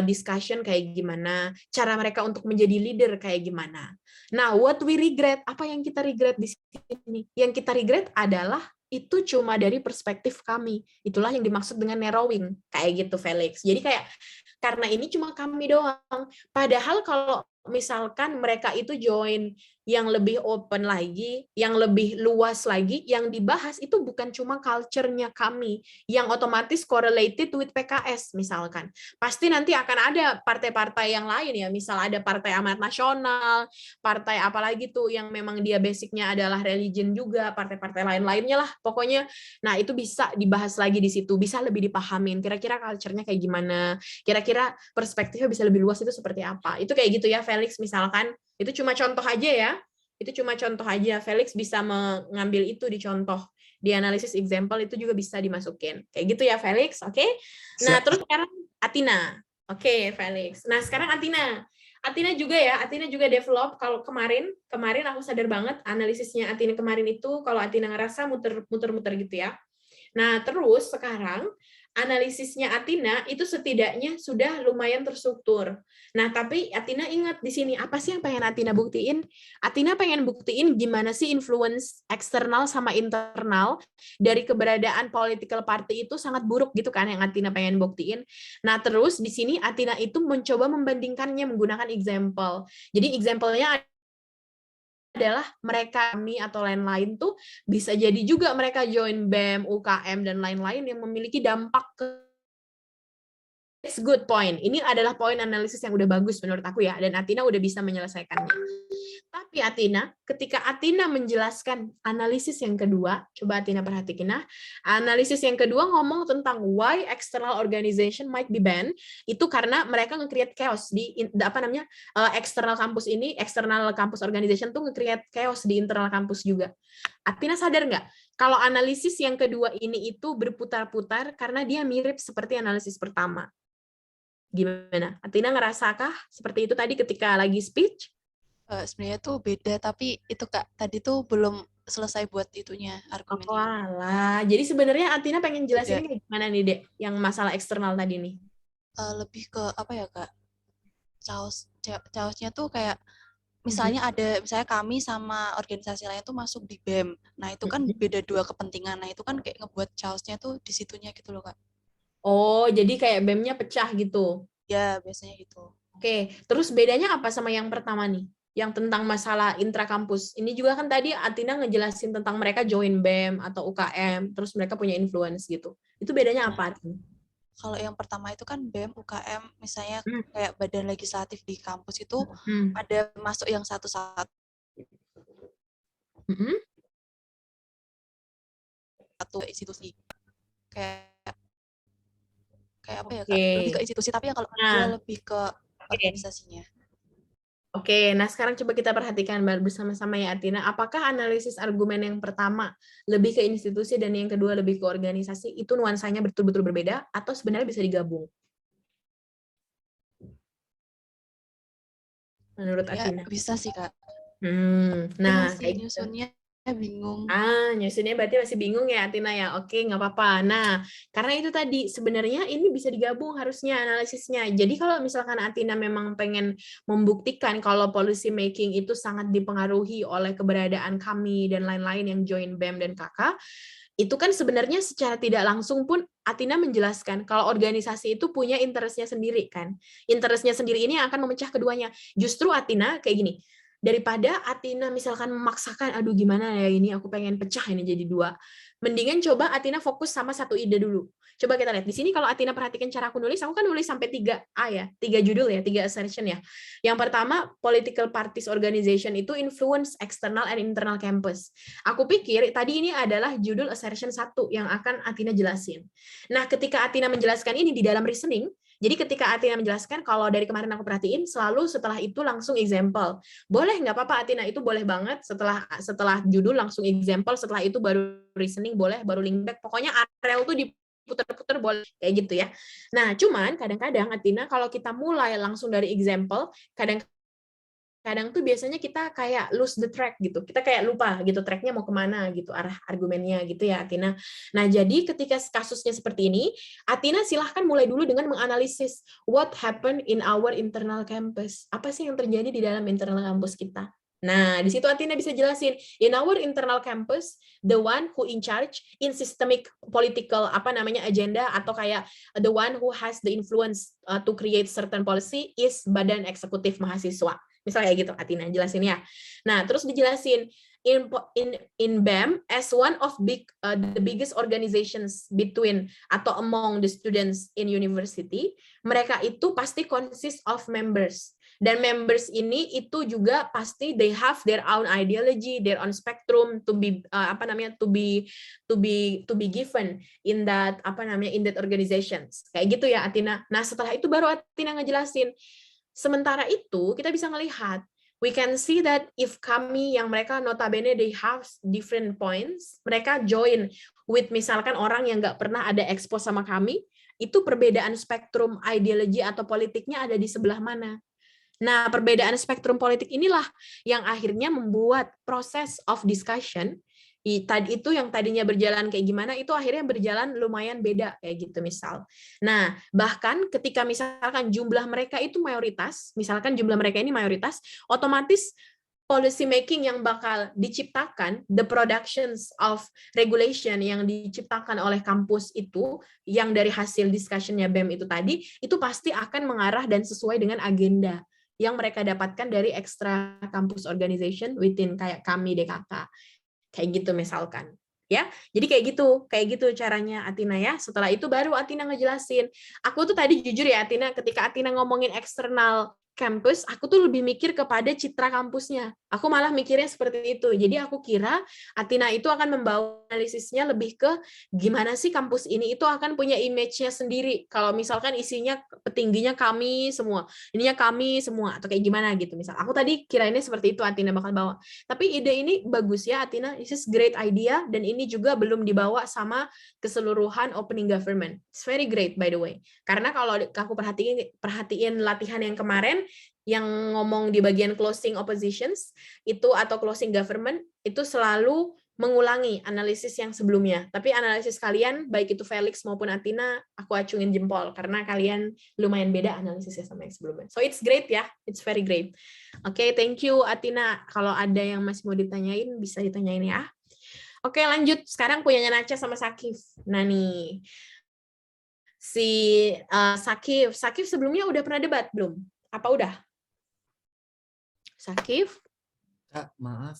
discussion kayak gimana, cara mereka untuk menjadi leader kayak gimana. Nah, what we regret, apa yang kita regret di sini? Yang kita regret adalah itu cuma dari perspektif kami. Itulah yang dimaksud dengan narrowing, kayak gitu Felix. Jadi kayak karena ini cuma kami doang. Padahal kalau misalkan mereka itu join yang lebih open lagi, yang lebih luas lagi, yang dibahas itu bukan cuma culture-nya kami, yang otomatis correlated with PKS misalkan. Pasti nanti akan ada partai-partai yang lain ya, misal ada Partai Amanat Nasional, partai apalagi tuh yang memang dia basicnya adalah religion juga, partai-partai lain-lainnya lah pokoknya. Nah, itu bisa dibahas lagi di situ, bisa lebih dipahamin, kira-kira culture-nya kayak gimana, kira-kira perspektifnya bisa lebih luas itu seperti apa. Itu kayak gitu ya Felix misalkan. Itu cuma contoh aja ya. Itu cuma contoh aja. Felix bisa mengambil itu di contoh. Di analisis example itu juga bisa dimasukin. Kayak gitu ya Felix, oke? Nah, terus sekarang Atina. Oke, Felix. Nah, sekarang Atina. Atina juga develop. Kalau kemarin aku sadar banget analisisnya Atina kemarin itu kalau Atina ngerasa muter-muter gitu ya. Nah, terus sekarang analisisnya Athina itu setidaknya sudah lumayan terstruktur. Nah, tapi Athina ingat di sini, apa sih yang pengen Athina buktiin? Athina pengen buktiin gimana sih influence eksternal sama internal dari keberadaan political party itu sangat buruk gitu kan yang Athina pengen buktiin. Nah, terus di sini Athina itu mencoba membandingkannya menggunakan example. Jadi example-nya adalah mereka, kami atau lain-lain tuh bisa jadi juga mereka join BEM, UKM, dan lain-lain yang memiliki dampak ke. It's good point. Ini adalah poin analisis yang udah bagus menurut aku ya, dan Athina udah bisa menyelesaikannya. Tapi Athina, ketika Athina menjelaskan analisis yang kedua, coba Athina perhatikan, nah, analisis yang kedua ngomong tentang why external organization might be banned, itu karena mereka nge-create chaos di eksternal kampus ini, eksternal kampus organization tuh nge-create chaos di internal kampus juga. Athina sadar nggak? Kalau analisis yang kedua ini itu berputar-putar karena dia mirip seperti analisis pertama. Gimana? Athina ngerasakah seperti itu tadi ketika lagi speech? Sebenarnya tuh beda, tapi itu Kak, tadi tuh belum selesai buat itunya argumennya. Walah, jadi sebenarnya Athina pengen jelasin kayak gimana nih, Dek, yang masalah eksternal tadi nih? Lebih ke apa ya Kak? Chaosnya tuh kayak misalnya misalnya kami sama organisasi lain tuh masuk di BEM. Nah, itu kan beda dua kepentingan. Nah, itu kan kayak ngebuat chaosnya tuh di situnya gitu loh, Kak. Oh, jadi kayak BEM-nya pecah gitu. Ya, biasanya gitu. Oke, terus bedanya apa sama yang pertama nih? Yang tentang masalah intrakampus. Ini juga kan tadi Athina ngejelasin tentang mereka join BEM atau UKM, terus mereka punya influence gitu. Itu bedanya apa, Athina? Kalau yang pertama itu kan BEM, UKM, misalnya kayak badan legislatif di kampus itu ada masuk yang satu-satu. Satu institusi. Kayak apa ya, Kak? Lebih ke institusi, tapi yang kalau kedua lebih ke organisasinya. Oke, nah sekarang coba kita perhatikan bersama-sama ya Athina, apakah analisis argumen yang pertama lebih ke institusi dan yang kedua lebih ke organisasi, itu nuansanya betul-betul berbeda atau sebenarnya bisa digabung? Menurut Athina? Ya, bisa sih, Kak. Nah, kayak nyusunnya bingung. Nyusunnya berarti masih bingung ya Athina ya. Oke, nggak apa-apa. Nah, karena itu tadi sebenarnya ini bisa digabung harusnya analisisnya. Jadi kalau misalkan Athina memang pengen membuktikan kalau policy making itu sangat dipengaruhi oleh keberadaan kami dan lain-lain yang join BEM dan KK, itu kan sebenarnya secara tidak langsung pun Athina menjelaskan kalau organisasi itu punya interestnya sendiri kan. Interestnya sendiri ini akan memecah keduanya. Justru Athina kayak gini, daripada Athina misalkan memaksakan, aduh gimana ya ini aku pengen pecah ini jadi dua. Mendingan coba Athina fokus sama satu ide dulu. Coba kita lihat di sini kalau Athina perhatikan cara aku nulis, aku kan nulis sampai 3A ya, 3 judul ya, 3 assertion ya. Yang pertama, political parties organization itu influence external and internal campus. Aku pikir tadi ini adalah judul assertion 1 yang akan Athina jelasin. Nah, ketika Athina menjelaskan ini di dalam reasoning, jadi ketika Athina menjelaskan, kalau dari kemarin aku perhatiin, selalu setelah itu langsung example. Boleh nggak apa-apa Athina, itu boleh banget. Setelah judul langsung example, setelah itu baru reasoning boleh, baru link back. Pokoknya Arel tuh diputar-putar boleh, kayak gitu ya. Nah, cuman kadang-kadang Athina, kalau kita mulai langsung dari example, kadang tuh biasanya kita kayak lose the track gitu. Kita kayak lupa gitu tracknya mau kemana gitu, arah argumennya gitu ya Athina. Nah, jadi ketika kasusnya seperti ini, Athina silahkan mulai dulu dengan menganalisis what happened in our internal campus. Apa sih yang terjadi di dalam internal kampus kita? Nah, di situ Athina bisa jelasin, in our internal campus, the one who in charge in systemic political agenda atau kayak the one who has the influence to create certain policy is badan eksekutif mahasiswa. Misalnya kayak gitu, Athina jelasin ya. Nah, terus dijelasin in BEM as one of the biggest organizations between atau among the students in university, mereka itu pasti consist of members. Dan members ini itu juga pasti they have their own ideology, their own spectrum to be to be given in that in that organizations. Kayak gitu ya Athina. Nah, setelah itu baru Athina ngejelasin. Sementara itu, kita bisa melihat, we can see that if kami yang mereka notabene they have different points, mereka join with misalkan orang yang nggak pernah ada expose sama kami, itu perbedaan spektrum ideologi atau politiknya ada di sebelah mana. Nah, perbedaan spektrum politik inilah yang akhirnya membuat proses of discussion Tadi itu yang tadinya berjalan kayak gimana, itu akhirnya berjalan lumayan beda kayak gitu misal. Nah, bahkan ketika misalkan jumlah mereka itu mayoritas, misalkan jumlah mereka ini mayoritas, otomatis policy making yang bakal diciptakan, the productions of regulation yang diciptakan oleh kampus itu, yang dari hasil discussion-nya BEM itu tadi, itu pasti akan mengarah dan sesuai dengan agenda yang mereka dapatkan dari extra campus organization within kayak kami DKK. Kayak gitu misalkan. Ya, jadi kayak gitu caranya Atina ya. Setelah itu baru Atina ngejelasin. Aku tuh tadi jujur ya Atina, ketika Atina ngomongin eksternal kampus, aku tuh lebih mikir kepada citra kampusnya. Aku malah mikirnya seperti itu. Jadi aku kira Atina itu akan membawa analisisnya lebih ke gimana sih kampus ini itu akan punya image-nya sendiri. Kalau misalkan isinya petingginya kami semua, ininya kami semua, atau kayak gimana gitu. Misal aku tadi kirainnya seperti itu Atina bakal bawa. Tapi ide ini bagus ya Atina, this is great idea, dan ini juga belum dibawa sama keseluruhan opening government. It's very great by the way. Karena kalau aku perhatiin latihan yang kemarin, yang ngomong di bagian closing oppositions itu atau closing government itu selalu mengulangi analisis yang sebelumnya. Tapi analisis kalian, baik itu Felix maupun Atina, aku acungin jempol karena kalian lumayan beda analisisnya sama yang sebelumnya. So it's great ya, it's very great. Oke, thank you Atina. Kalau ada yang masih mau ditanyain, bisa ditanyain ya. Oke, lanjut. Sekarang punyanya Nacha sama Sakif. Nah nih, si Sakif sebelumnya udah pernah debat belum? Apa udah? Sakif? Kak, maaf,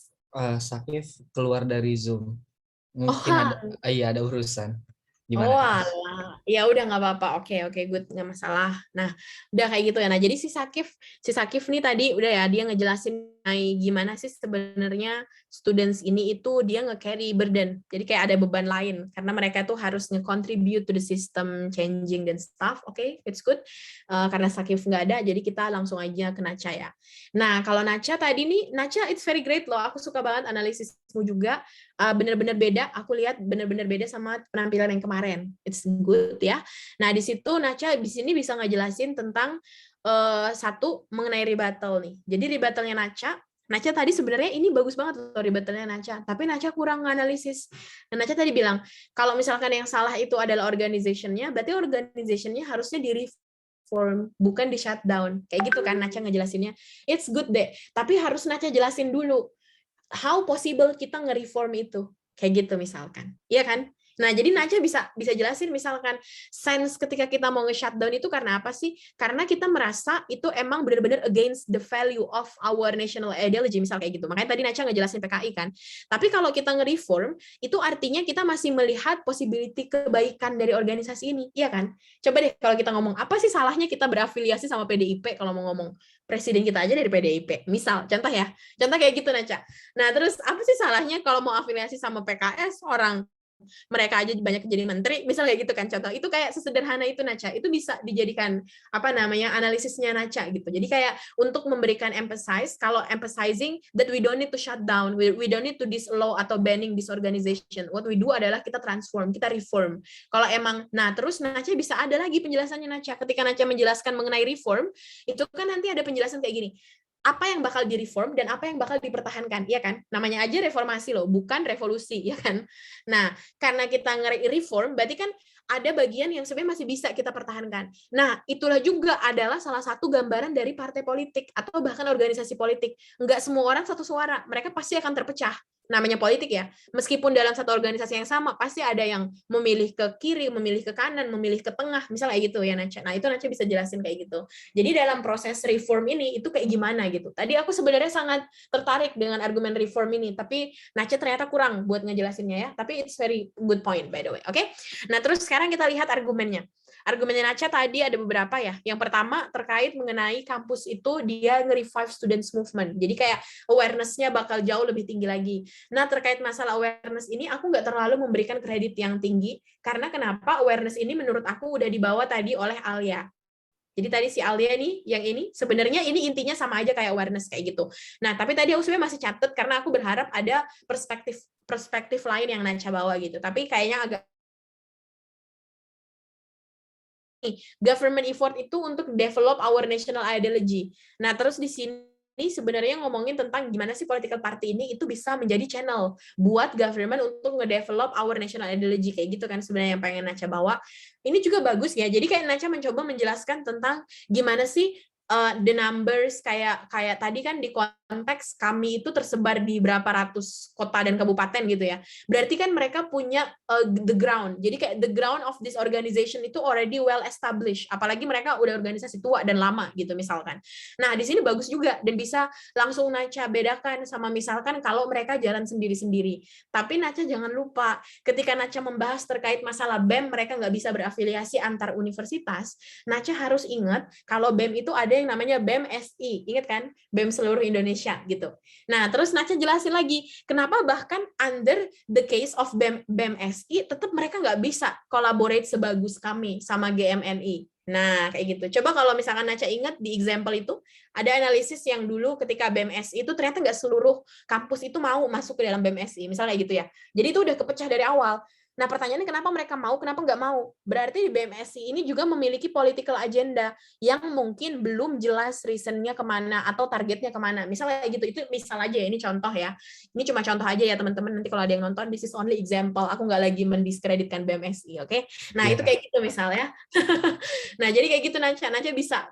Sakif keluar dari Zoom. Mungkin ada urusan. Gimana, Oh, Kak? alah. Ya udah nggak apa-apa. Oke, good, nggak masalah. Nah, udah kayak gitu ya. Nah, jadi si Sakif nih tadi udah ya dia ngejelasin gimana sih sebenarnya students ini itu dia nge-carry burden. Jadi kayak ada beban lain karena mereka tuh harus nge-contribute to the system changing dan stuff. Oke, it's good. Karena Sakif nggak ada, jadi kita langsung aja ke Nacha ya. Nah, kalau Nacha tadi nih, Nacha it's very great loh. Aku suka banget analisismu juga. Bener-bener beda. Aku lihat bener-bener beda sama penampilan yang kemarin. It's good ya. Nah, di situ Nacha di sini bisa ngejelasin tentang satu mengenai rebuttal nih. Jadi rebuttalnya Nacha tadi sebenarnya ini bagus banget loh rebuttalnya Nacha, tapi Nacha kurang analisis. Dan Nacha tadi bilang, kalau misalkan yang salah itu adalah organization-nya, berarti organization-nya harusnya di-reform, bukan di-shutdown. Kayak gitu kan Nacha ngejelasinnya. It's good deh, tapi harus Nacha jelasin dulu how possible kita nge-reform itu. Kayak gitu misalkan. Iya kan? Nah, jadi Nacha bisa jelasin misalkan sense ketika kita mau nge-shutdown itu karena apa sih? Karena kita merasa itu emang benar-benar against the value of our national ideology, misal kayak gitu. Makanya tadi Nacha ngejelasin PKI kan. Tapi kalau kita nge-reform, itu artinya kita masih melihat possibility kebaikan dari organisasi ini, iya kan? Coba deh kalau kita ngomong, apa sih salahnya kita berafiliasi sama PDIP kalau mau ngomong? Presiden kita aja dari PDIP. Misal, contoh ya. Contoh kayak gitu, Nacha. Nah, terus apa sih salahnya kalau mau afiliasi sama PKS, orang mereka aja banyak jadi menteri, misalnya gitu kan contoh. Itu kayak sesederhana itu Nacha. Itu bisa dijadikan analisisnya Nacha gitu. Jadi kayak untuk memberikan emphasizing that we don't need to shut down, we don't need to disallow atau banning this organization. What we do adalah kita transform, kita reform. Kalau emang, nah terus Nacha bisa ada lagi penjelasannya Nacha. Ketika Nacha menjelaskan mengenai reform, itu kan nanti ada penjelasan kayak gini. Apa yang bakal direform dan apa yang bakal dipertahankan, ya kan? Namanya aja reformasi loh, bukan revolusi, ya kan? Nah, karena kita nge-reform, berarti kan ada bagian yang sebenarnya masih bisa kita pertahankan. Nah, itulah juga adalah salah satu gambaran dari partai politik atau bahkan organisasi politik. Enggak semua orang satu suara, mereka pasti akan terpecah. Namanya politik ya, meskipun dalam satu organisasi yang sama, pasti ada yang memilih ke kiri, memilih ke kanan, memilih ke tengah, misalnya gitu ya Nacha. Nah, itu Nacha bisa jelasin kayak gitu. Jadi dalam proses reform ini, itu kayak gimana gitu. Tadi aku sebenarnya sangat tertarik dengan argumen reform ini, tapi Nacha ternyata kurang buat ngejelasinnya ya, tapi it's very good point by the way, oke? Nah, terus sekarang kita lihat argumennya. Argumennya Nacha tadi ada beberapa ya. Yang pertama terkait mengenai kampus itu dia nge-revive students movement. Jadi kayak awareness-nya bakal jauh lebih tinggi lagi. Nah, terkait masalah awareness ini, aku nggak terlalu memberikan kredit yang tinggi, karena kenapa awareness ini menurut aku udah dibawa tadi oleh Alia. Jadi tadi si Alia nih, yang ini, sebenarnya ini intinya sama aja kayak awareness kayak gitu. Nah, tapi tadi aku sebenarnya masih catat, karena aku berharap ada perspektif lain yang Nacha bawa gitu. Tapi kayaknya agak government effort itu untuk develop our national ideology. Nah, terus di sini ini sebenarnya ngomongin tentang gimana sih political party ini itu bisa menjadi channel buat government untuk ngedevelop our national ideology, kayak gitu kan sebenarnya yang pengen Nacha bawa. Ini juga bagus ya. Jadi kayak Nacha mencoba menjelaskan tentang gimana sih the numbers, kayak tadi kan di konteks kami itu tersebar di berapa ratus kota dan kabupaten gitu ya. Berarti kan mereka punya the ground. Jadi kayak the ground of this organization itu already well established. Apalagi mereka udah organisasi tua dan lama gitu misalkan. Nah, di sini bagus juga dan bisa langsung Nacha bedakan sama misalkan kalau mereka jalan sendiri-sendiri. Tapi Nacha jangan lupa ketika Nacha membahas terkait masalah BEM mereka nggak bisa berafiliasi antar universitas, Nacha harus ingat kalau BEM itu ada yang namanya BEM SI, ingat kan? BEM seluruh Indonesia gitu. Nah, terus Nacha jelasin lagi, kenapa bahkan under the case of BEM SI, tetap mereka nggak bisa collaborate sebagus kami sama GMNI. Nah, kayak gitu. Coba kalau misalkan Nacha ingat di example itu, ada analisis yang dulu ketika BEM SI itu ternyata nggak seluruh kampus itu mau masuk ke dalam BEM SI, misalnya gitu ya. Jadi itu udah kepecah dari awal. Nah, pertanyaannya kenapa mereka mau, kenapa nggak mau? Berarti di BMSI ini juga memiliki political agenda yang mungkin belum jelas reason-nya kemana atau targetnya kemana. Misalnya gitu, itu misal aja ya, ini contoh ya. Ini cuma contoh aja ya teman-teman, nanti kalau ada yang nonton, this is only example. Aku nggak lagi mendiskreditkan BMSI, oke? Nah, itu kayak gitu misalnya. Nah, jadi kayak gitu Nacha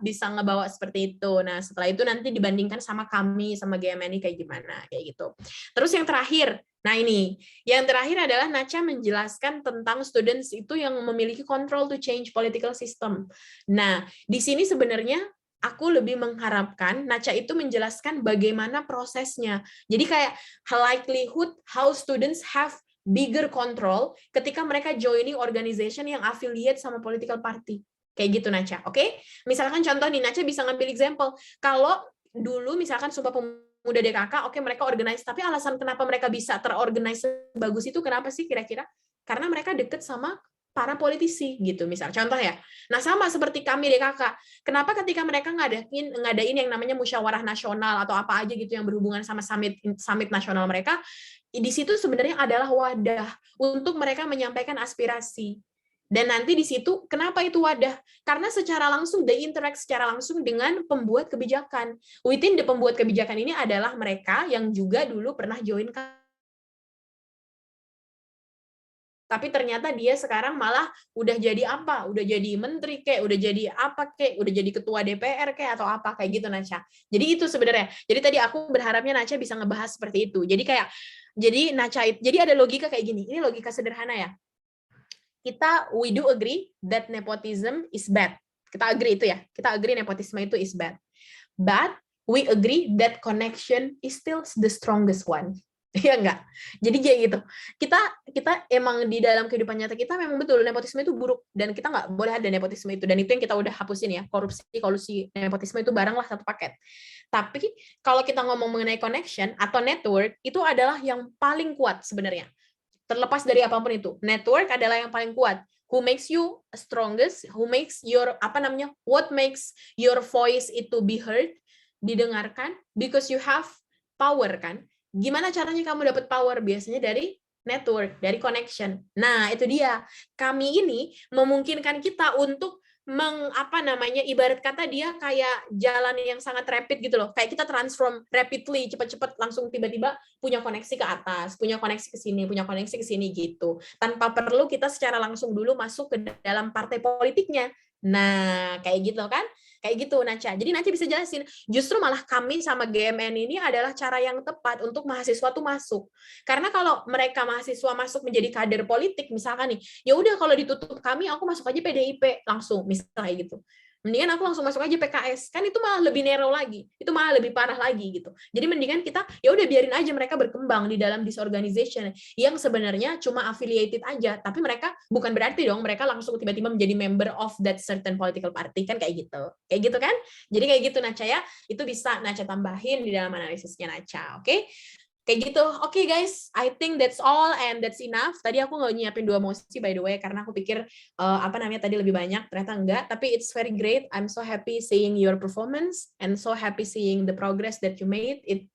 bisa ngebawa seperti itu. Nah, setelah itu nanti dibandingkan sama kami, sama GMNI kayak gimana, kayak gitu. Terus yang terakhir, nah ini, yang terakhir adalah Nacha menjelaskan tentang students itu yang memiliki control to change political system. Nah, di sini sebenarnya aku lebih mengharapkan Nacha itu menjelaskan bagaimana prosesnya. Jadi kayak likelihood how students have bigger control ketika mereka joining organization yang affiliate sama political party. Kayak gitu Nacha, oke? Misalkan contoh nih, Nacha bisa ngambil example. Kalau dulu misalkan Sumpah Pemuda DKK, oke mereka organize, tapi alasan kenapa mereka bisa terorganize sebagus itu kenapa sih kira-kira? Karena mereka deket sama para politisi gitu misal contoh ya. Nah sama seperti kami DKK, kenapa ketika mereka ngadain yang namanya musyawarah nasional atau apa aja gitu yang berhubungan sama summit nasional mereka, di situ sebenarnya adalah wadah untuk mereka menyampaikan aspirasi. Dan nanti di situ, kenapa itu wadah? Karena secara langsung, they interact secara langsung dengan pembuat kebijakan. Within the pembuat kebijakan ini adalah mereka yang juga dulu pernah join. Tapi ternyata dia sekarang malah udah jadi apa? Udah jadi menteri kayak, udah jadi apa kayak, udah jadi ketua DPR kayak atau apa kayak gitu Nacha. Jadi itu sebenarnya. Jadi tadi aku berharapnya Nacha bisa ngebahas seperti itu. Jadi kayak, jadi ada logika kayak gini. Ini logika sederhana ya. We do agree that nepotism is bad. Kita agree itu ya. Kita agree nepotisme itu is bad. But we agree that connection is still the strongest one. Iya enggak? Jadi kayak gitu. Kita emang di dalam kehidupan nyata kita memang betul nepotisme itu buruk dan kita nggak boleh ada nepotisme itu, dan itu yang kita udah hapusin ya. Korupsi, kolusi, nepotisme itu barang lah satu paket. Tapi kalau kita ngomong mengenai connection atau network, itu adalah yang paling kuat sebenarnya. Terlepas dari apapun itu, network adalah yang paling kuat. Who makes you strongest? Who makes your what makes your voice itu be heard, didengarkan? Because you have power kan? Gimana caranya kamu dapat power? Biasanya dari network, dari connection. Nah itu dia. Kami ini memungkinkan kita untuk ibarat kata dia kayak jalan yang sangat rapid gitu loh. Kayak kita transform rapidly, cepat-cepat langsung tiba-tiba punya koneksi ke atas, punya koneksi ke sini, punya koneksi ke sini gitu. Tanpa perlu kita secara langsung dulu masuk ke dalam partai politiknya. Nah, kayak gitu kan? Kayak gitu Nacha. Jadi Nacha bisa jelasin, justru malah kami sama GMN ini adalah cara yang tepat untuk mahasiswa tuh masuk. Karena kalau mereka mahasiswa masuk menjadi kader politik misalkan nih, ya udah kalau ditutup kami aku masuk aja PDIP langsung misalnya gitu. Mendingan aku langsung masuk aja PKS. Kan itu malah lebih narrow lagi. Itu malah lebih parah lagi gitu. Jadi mendingan kita ya udah biarin aja mereka berkembang di dalam this organization yang sebenarnya cuma affiliated aja, tapi mereka bukan berarti dong mereka langsung tiba-tiba menjadi member of that certain political party kan kayak gitu. Kayak gitu kan? Jadi kayak gitu Nacha ya. Itu bisa Nacha tambahin di dalam analisisnya Nacha. Oke? Kayak gitu. Oke guys, I think that's all and that's enough. Tadi aku nggak nyiapin 2 mosi by the way karena aku pikir tadi lebih banyak, ternyata enggak. Tapi it's very great. I'm so happy seeing your performance and so happy seeing the progress that you made. It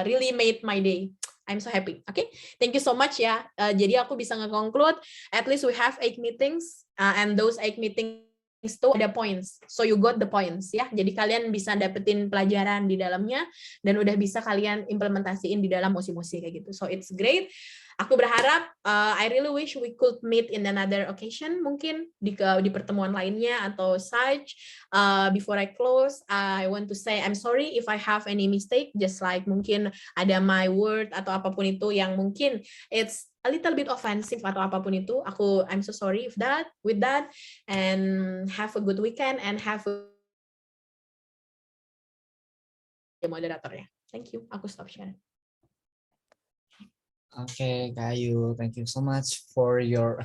really made my day. I'm so happy. Okay, thank you so much ya. Jadi aku bisa nge-conclude. At least we have 8 meetings and those 8 meetings itu ada points, so you got the points ya. Jadi kalian bisa dapetin pelajaran di dalamnya dan udah bisa kalian implementasiin di dalam mosi-mosi kayak gitu. So it's great. Aku berharap I really wish we could meet in another occasion, mungkin di pertemuan lainnya atau such. Before I close, I want to say I'm sorry if I have any mistake, just like mungkin ada my word atau apapun itu yang mungkin it's a little bit offensive atau apapun itu. I'm so sorry with that, and have a good weekend and have a moderatornya. Thank you. Aku stop sharing. Okay, Kak Ayu, thank you so much for your